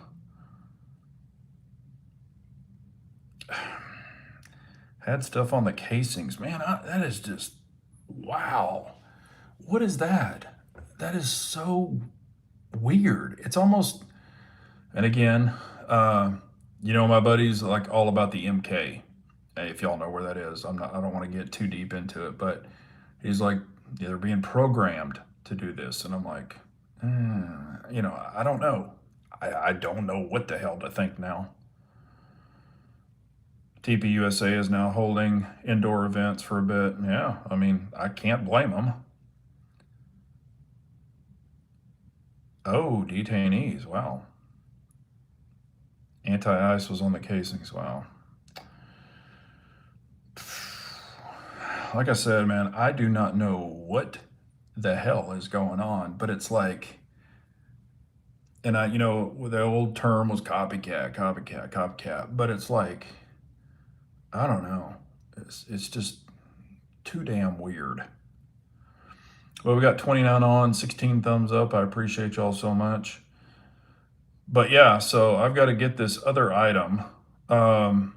Had stuff on the casings. Man, that is just, wow. What is that? That is so weird. It's almost, and again, my buddy's like all about the MK. if y'all know where that is. I don't want to get too deep into it, but he's like, yeah, they're being programmed to do this. And I'm like, I don't know. I don't know what the hell to think now. TPUSA is now holding indoor events for a bit. Yeah, I mean, I can't blame them. Oh, detainees. Wow. Anti-ice was on the casings. Wow. Like I said, man, I do not know what the hell is going on, but it's like, and the old term was copycat, copycat, copycat, but it's like, I don't know. It's just too damn weird. Well, we got 29 on, 16 thumbs up. I appreciate y'all so much. But yeah, so I've got to get this other item. And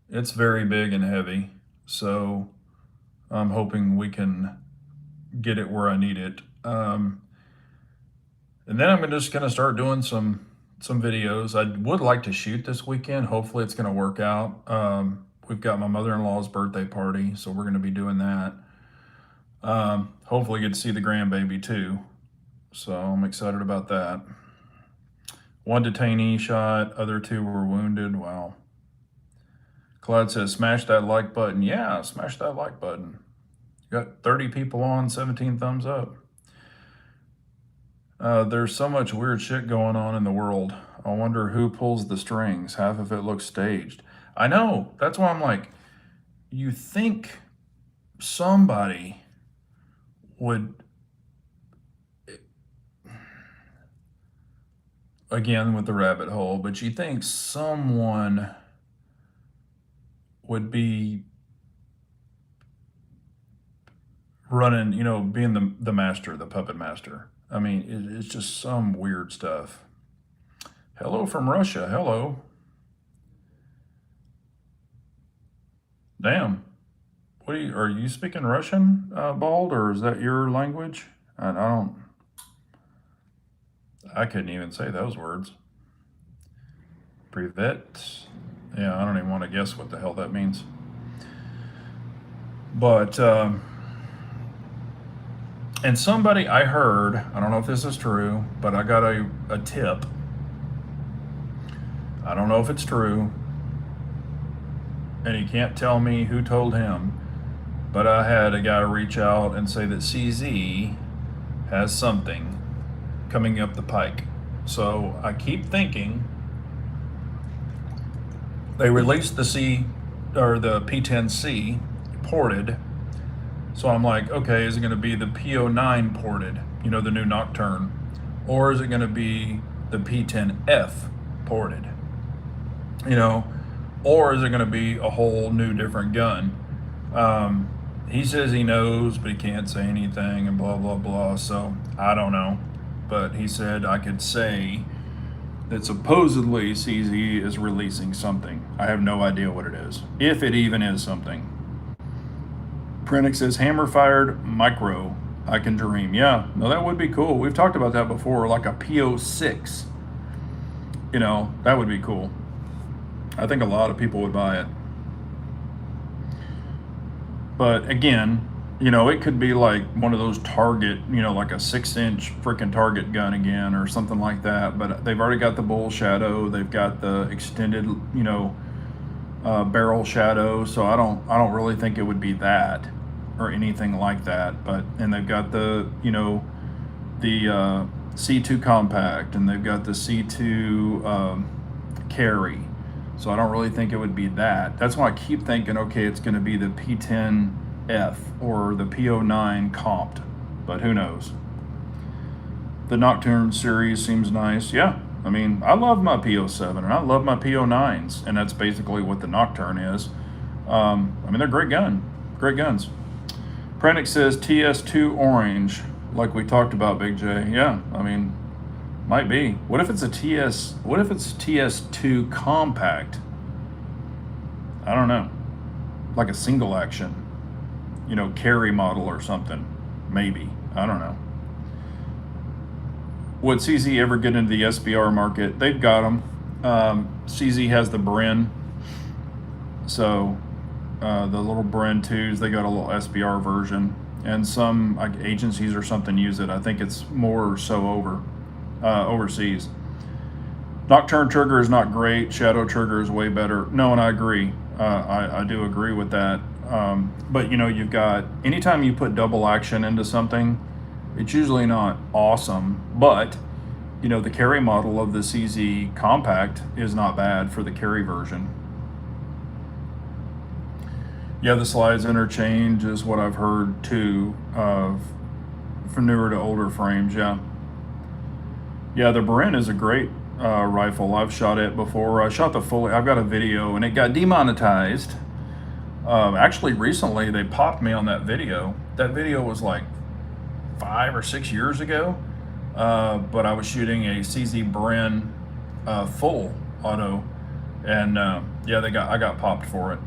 it's very big and heavy. So I'm hoping we can get it where I need it. And then I'm just going to start doing some videos. I would like to shoot this weekend. Hopefully it's going to work out. We've got my mother-in-law's birthday party, so we're going to be doing that. Hopefully get to see the grandbaby too. So I'm excited about that. One detainee shot, other 2 were wounded. Wow. Clyde says, smash that like button. Yeah, smash that like button. Got 30 people on, 17 thumbs up. There's so much weird shit going on in the world. I wonder who pulls the strings. Half of it looks staged. I know. That's why I'm like, you think somebody would, again with the rabbit hole, but you think someone would be running, being the master, the puppet master. I mean, it's just some weird stuff. Hello from Russia. Hello. Damn. Are you speaking Russian, Bald, or is that your language? I couldn't even say those words. Privet. Yeah, I don't even want to guess what the hell that means. But, and somebody I heard, I don't know if this is true, but I got a tip. I don't know if it's true, and he can't tell me who told him, but I had a guy reach out and say that CZ has something coming up the pike. So I keep thinking they released the P10C ported. So I'm like, okay, is it going to be the P09 ported, the new Nocturne, or is it going to be the P10F ported, or is it going to be a whole new different gun? He says he knows, but he can't say anything and blah, blah, blah. So I don't know, but he said I could say that supposedly CZ is releasing something. I have no idea what it is, if it even is something. Prentick says, hammer fired micro, I can dream. Yeah, no, that would be cool. We've talked about that before, like a PO6. That would be cool. I think a lot of people would buy it. But again, it could be like one of those Target, like a 6-inch freaking Target gun again or something like that. But they've already got the bull shadow. They've got the extended, barrel shadow. So I don't really think it would be that or anything like that. And they've got the, the C2 compact, and they've got the C2 carry. So I don't really think it would be that. That's why I keep thinking, okay, it's going to be the P10F or the P09 comped, but who knows? The Nocturne series seems nice. Yeah, I mean, I love my P07 and I love my P09s, and that's basically what the Nocturne is. I mean, they're great guns. Prentick says TS2 orange, like we talked about, Big J. Yeah, I mean, might be. What if it's TS2 compact? I don't know. Like a single action, carry model or something. Maybe. I don't know. Would CZ ever get into the SBR market? They've got them. CZ has the Bren, so the little Bren 2s, they got a little SBR version, and some like agencies or something use it. I think it's more so overseas. Nocturne trigger is not great. Shadow trigger is way better. No, and I agree. I do agree with that. But you know, you've got, anytime you put double action into something, it's usually not awesome, but you know, the carry model of the CZ Compact is not bad for the carry version. Yeah, the slides interchange is what I've heard too, from newer to older frames. Yeah, the Bren is a great rifle. I've shot it before. I shot the fully. I've got a video, and it got demonetized. Actually, recently they popped me on that video. That video was like 5 or 6 years ago, but I was shooting a CZ Bren full auto, and yeah, I got popped for it.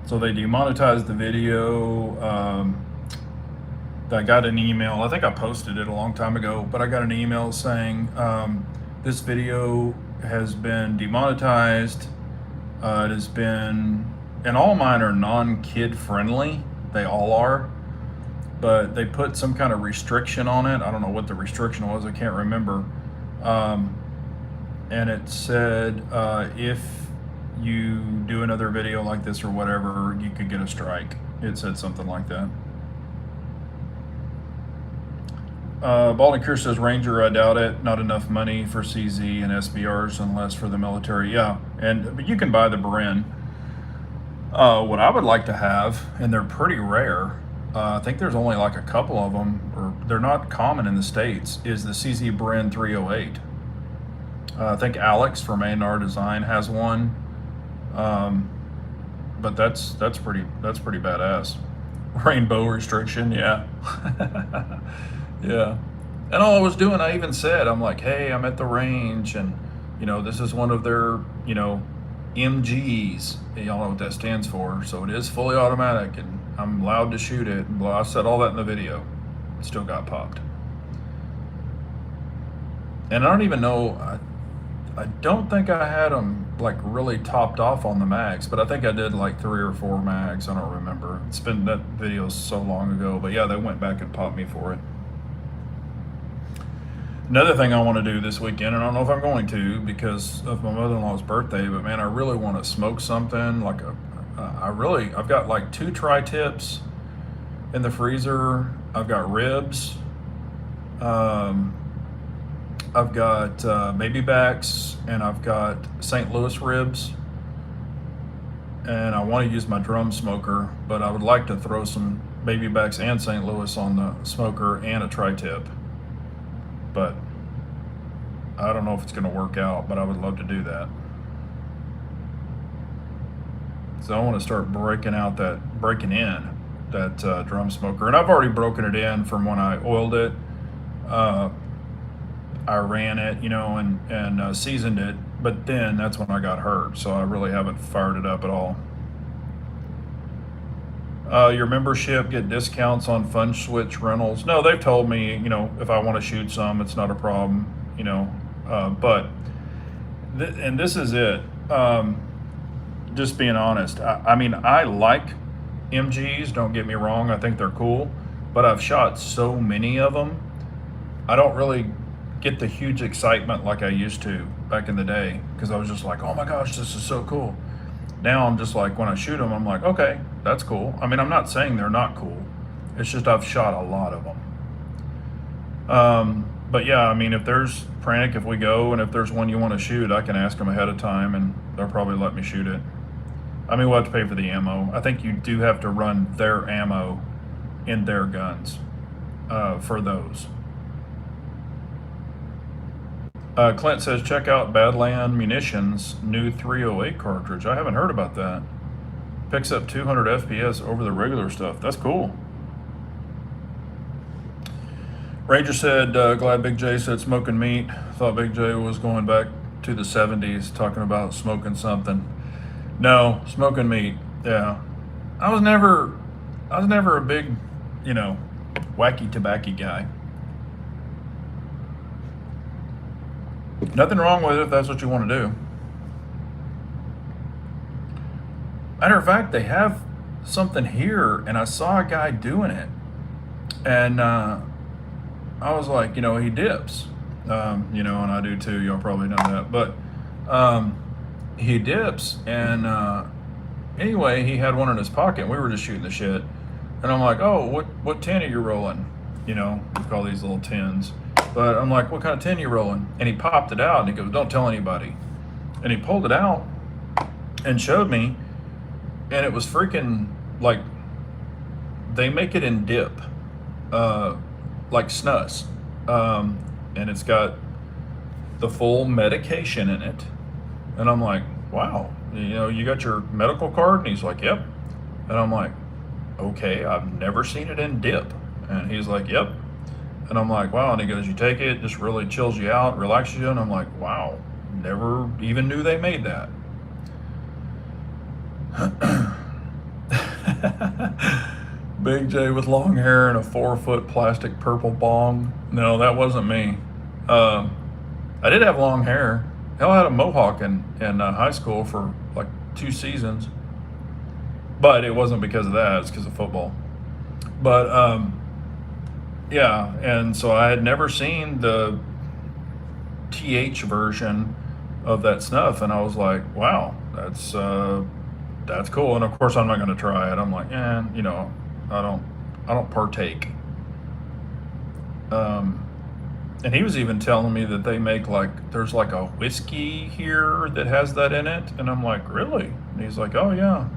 So they demonetized the video. I got an email. I think I posted it a long time ago, but I got an email saying this video has been demonetized. It has been, and all mine are non-kid friendly. They all are, but they put some kind of restriction on it. I don't know what the restriction was. I can't remember. And it said if you do another video like this or whatever, you could get a strike. It said something like that. Balding Cure says, Ranger, I doubt it. Not enough money for CZ and SBRs unless for the military. Yeah, but you can buy the Bren. What I would like to have, and they're pretty rare, I think there's only like a couple of them, or they're not common in the States, is the CZ Bren 308. I think Alex from A&R Design has one, but that's pretty badass. Rainbow restriction, yeah. Yeah. And all I was doing, I even said, I'm like, hey, I'm at the range, and you know, this is one of their, you know, MGs. Y'all know what that stands for. So it is fully automatic, and I'm allowed to shoot it. And I said all that in the video. Still got popped. And I don't even know, I don't think I had them like really topped off on the mags, but I think I did like 3 or 4 mags. I don't remember. It's been, that video so long ago, but yeah, they went back and popped me for it. Another thing I want to do this weekend, and I don't know if I'm going to because of my mother-in-law's birthday, but man, I really want to smoke something like I've got like 2 tri-tips in the freezer. I've got ribs. I've got baby backs, and I've got St. Louis ribs. And I want to use my drum smoker, but I would like to throw some baby backs and St. Louis on the smoker and a tri-tip. But I don't know if it's going to work out, but I would love to do that. So I want to start breaking in that drum smoker. And I've already broken it in from when I oiled it. I ran it, you know, and seasoned it, but then that's when I got hurt. So I really haven't fired it up at all. Your membership, get discounts on Fun Switch rentals. No, they've told me, you know, if I want to shoot some, it's not a problem, you know. And this is it. Just being honest. I mean, I like MGs, don't get me wrong. I think they're cool, but I've shot so many of them. I don't really get the huge excitement like I used to back in the day, because I was just like, oh my gosh, this is so cool. Now I'm just like, when I shoot them, I'm like, okay, that's cool. I mean, I'm not saying they're not cool. It's just I've shot a lot of them. But yeah, I mean, if there's Pranic, if we go, and if there's one you want to shoot, I can ask them ahead of time, and they'll probably let me shoot it. I mean, we'll have to pay for the ammo. I think you do have to run their ammo in their guns for those. Clint says, check out Badland Munitions new 308 cartridge. I haven't heard about that. Picks up 200 FPS over the regular stuff. That's cool. Ranger said, glad Big J said smoking meat. Thought Big J was going back to the 70s talking about smoking something. No, smoking meat. Yeah. I was never a big, you know, wacky tobacco guy. Nothing wrong with it if that's what you want to do. Matter of fact, they have something here, and I saw a guy doing it, and I was like, he dips, and I do too. Y'all probably know that, but um, he dips, and anyway, he had one in his pocket. And we were just shooting the shit, and I'm like, oh, what tin are you rolling? We call these little tins, but I'm like, what kind of tin are you rolling? And he popped it out, and he goes, don't tell anybody. And he pulled it out and showed me, and it was freaking like they make it in dip, like snus, and it's got the full medication in it. And I'm like, wow, you got your medical card? And he's like, yep. And I'm like, okay, I've never seen it in dip. And he's like, yep. And I'm like, wow. And he goes, you take it, just really chills you out, relaxes you. And I'm like, wow, never even knew they made that. Big J with long hair and a 4-foot plastic purple bong. No, that wasn't me. I did have long hair. Hell, I had a mohawk in high school for like 2 seasons. But it wasn't because of that. It's because of football. But yeah, and so I had never seen the TH version of that snuff, and I was like, wow, that's cool. And of course, I'm not going to try it. I'm like, I don't partake. And he was even telling me that they make there's like a whiskey here that has that in it, and I'm like, really? And he's like, oh yeah.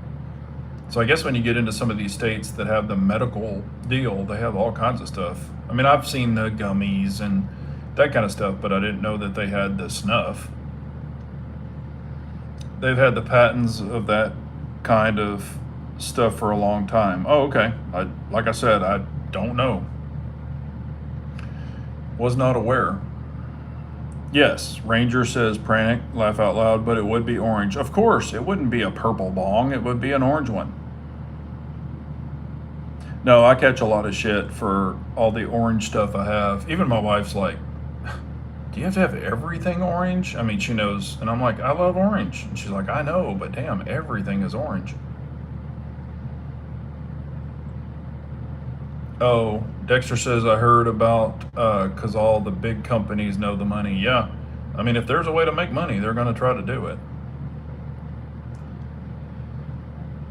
So I guess when you get into some of these states that have the medical deal, they have all kinds of stuff. I mean, I've seen the gummies and that kind of stuff, but I didn't know that they had the snuff. They've had the patents of that kind of stuff for a long time. Oh, okay. Like I said, I don't know. Was not aware. Yes, Ranger says prank, laugh out loud, but it would be orange. Of course, it wouldn't be a purple bong, it would be an orange one. No, I catch a lot of shit for all the orange stuff I have. Even my wife's like, do you have to have everything orange? I mean, she knows. And I'm like, I love orange. And she's like, I know, but damn, everything is orange. Oh, Dexter says, I heard about, because all the big companies know the money. Yeah. I mean, if there's a way to make money, they're going to try to do it.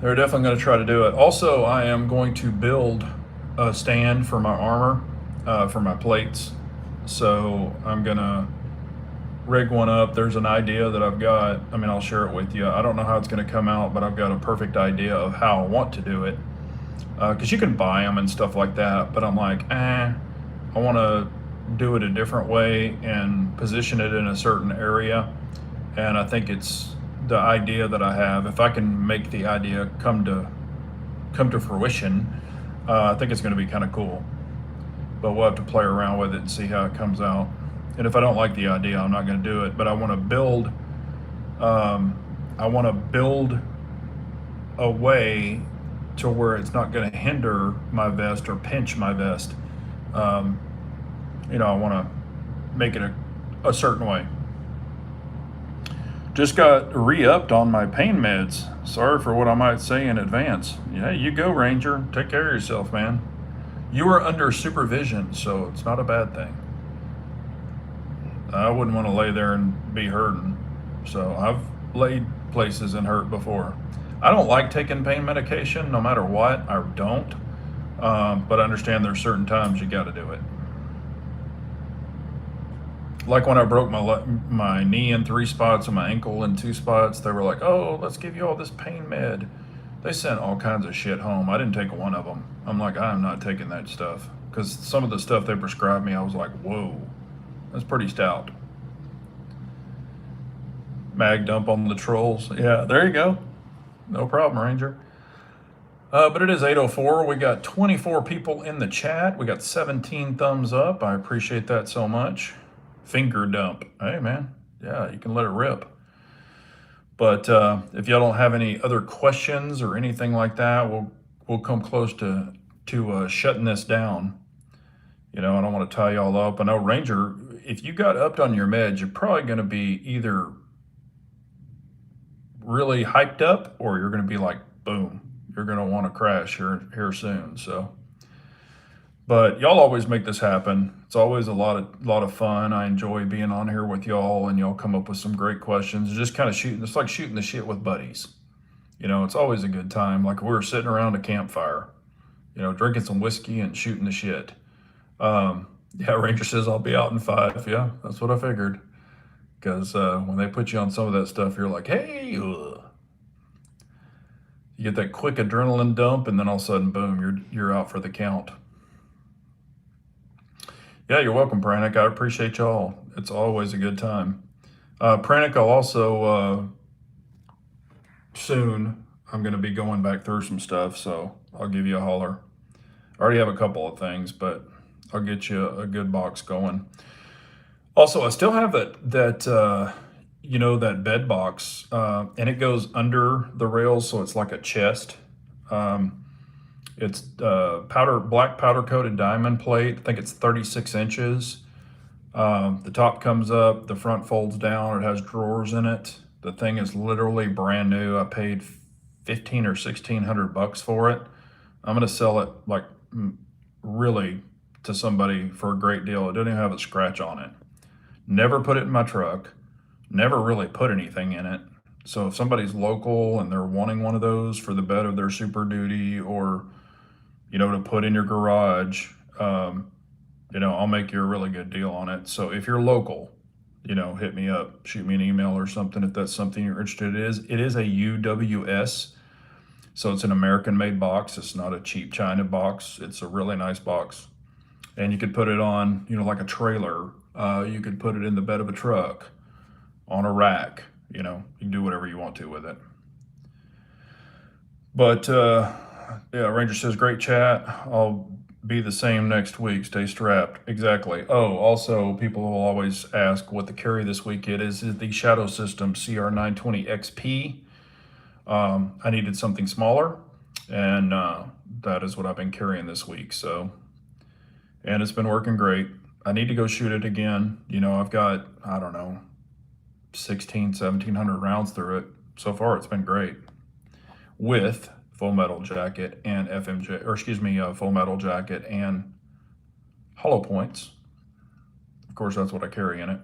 They're definitely going to try to do it. Also, I am going to build a stand for my armor, for my plates. So I'm going to rig one up. There's an idea that I've got. I mean, I'll share it with you. I don't know how it's going to come out, but I've got a perfect idea of how I want to do it. Because you can buy them and stuff like that. But I'm like, I want to do it a different way and position it in a certain area. And I think it's the idea that I have. If I can make the idea come to fruition, I think it's going to be kind of cool. But we'll have to play around with it and see how it comes out. And if I don't like the idea, I'm not going to do it. But I want to build. I want to build a way to where it's not going to hinder my vest or pinch my vest. I want to make it a certain way. Just got re-upped on my pain meds. Sorry for what I might say in advance. Yeah, you go, Ranger. Take care of yourself, man. You are under supervision, so it's not a bad thing. I wouldn't want to lay there and be hurting. So I've laid places and hurt before. I don't like taking pain medication no matter what. I don't. But I understand there's certain times you got to do it. Like when I broke my knee in 3 spots and my ankle in 2 spots, they were like, oh, let's give you all this pain med. They sent all kinds of shit home. I didn't take one of them. I'm like, I'm not taking that stuff. Because some of the stuff they prescribed me, I was like, whoa, that's pretty stout. Mag dump on the trolls. Yeah, there you go. No problem, Ranger. But it is 8:04. We got 24 people in the chat. We got 17 thumbs up. I appreciate that so much. Finger dump. Hey, man. Yeah, you can let it rip. But if y'all don't have any other questions or anything like that, we'll come close to shutting this down. I don't want to tie y'all up. I know Ranger, if you got upped on your meds, you're probably going to be either really hyped up or you're going to be like, boom, you're going to want to crash here soon. So, but y'all always make this happen. It's always a lot of fun. I enjoy being on here with y'all, and y'all come up with some great questions. Just kind of shooting. It's like shooting the shit with buddies. It's always a good time. Like we were sitting around a campfire, drinking some whiskey and shooting the shit. Yeah, Ranger says I'll be out in 5. Yeah, that's what I figured. Because when they put you on some of that stuff, you're like, hey, you get that quick adrenaline dump, and then all of a sudden, boom, you're out for the count. Yeah, you're welcome, Pranic. I appreciate y'all. It's always a good time. Pranic, I'll also soon, I'm going to be going back through some stuff, so I'll give you a holler. I already have a couple of things, but I'll get you a good box going. Also, I still have that that bed box, and it goes under the rails, so it's like a chest. It's black powder coated diamond plate. I think it's 36 inches. The top comes up, the front folds down. It has drawers in it. The thing is literally brand new. I paid $1,500 or $1,600 for it. I'm gonna sell it like really to somebody for a great deal. It doesn't even have a scratch on it. Never put it in my truck. Never really put anything in it. So if somebody's local and they're wanting one of those for the bed of their Super Duty, or to put in your garage, I'll make you a really good deal on it. So if you're local, hit me up, shoot me an email or something if that's something you're interested in. It is a UWS, so it's an American-made box. It's not a cheap China box. It's a really nice box, and you could put it on, like a trailer. You could put it in the bed of a truck, on a rack. You can do whatever you want to with it. But yeah, Ranger says, great chat. I'll be the same next week. Stay strapped. Exactly. Oh, also, people will always ask what the carry this week is the Shadow System CR920 XP. I needed something smaller, and that is what I've been carrying this week. So, and it's been working great. I need to go shoot it again. I've got, I don't know, 1,700 rounds through it. So far, it's been great. With full metal jacket and full metal jacket and hollow points. Of course, that's what I carry in it.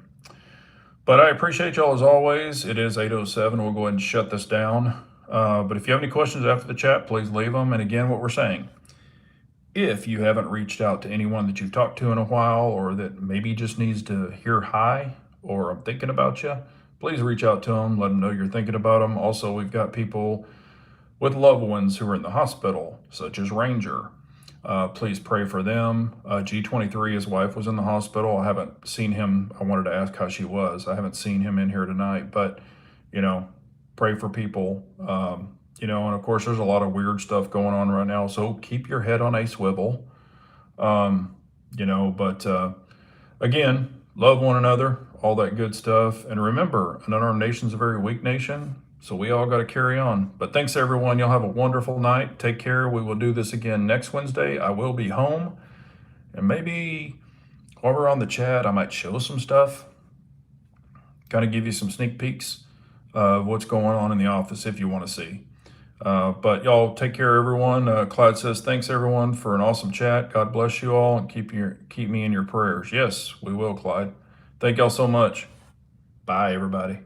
But I appreciate y'all as always. It is 8:07. We'll go ahead and shut this down. But if you have any questions after the chat, please leave them. And again, what we're saying, if you haven't reached out to anyone that you've talked to in a while, or that maybe just needs to hear hi, or I'm thinking about you, please reach out to them. Let them know you're thinking about them. Also, we've got people with loved ones who are in the hospital, such as Ranger. Please pray for them. G23, his wife, was in the hospital. I haven't seen him. I wanted to ask how she was. I haven't seen him in here tonight, but, pray for people. And of course, there's a lot of weird stuff going on right now, so keep your head on a swivel. But again, love one another, all that good stuff. And remember, an unarmed nation's a very weak nation. So we all got to carry on. But thanks, everyone. Y'all have a wonderful night. Take care. We will do this again next Wednesday. I will be home. And maybe while we're on the chat, I might show some stuff. Kind of give you some sneak peeks of what's going on in the office if you want to see. But y'all take care, everyone. Clyde says, thanks, everyone, for an awesome chat. God bless you all, and keep me in your prayers. Yes, we will, Clyde. Thank y'all so much. Bye, everybody.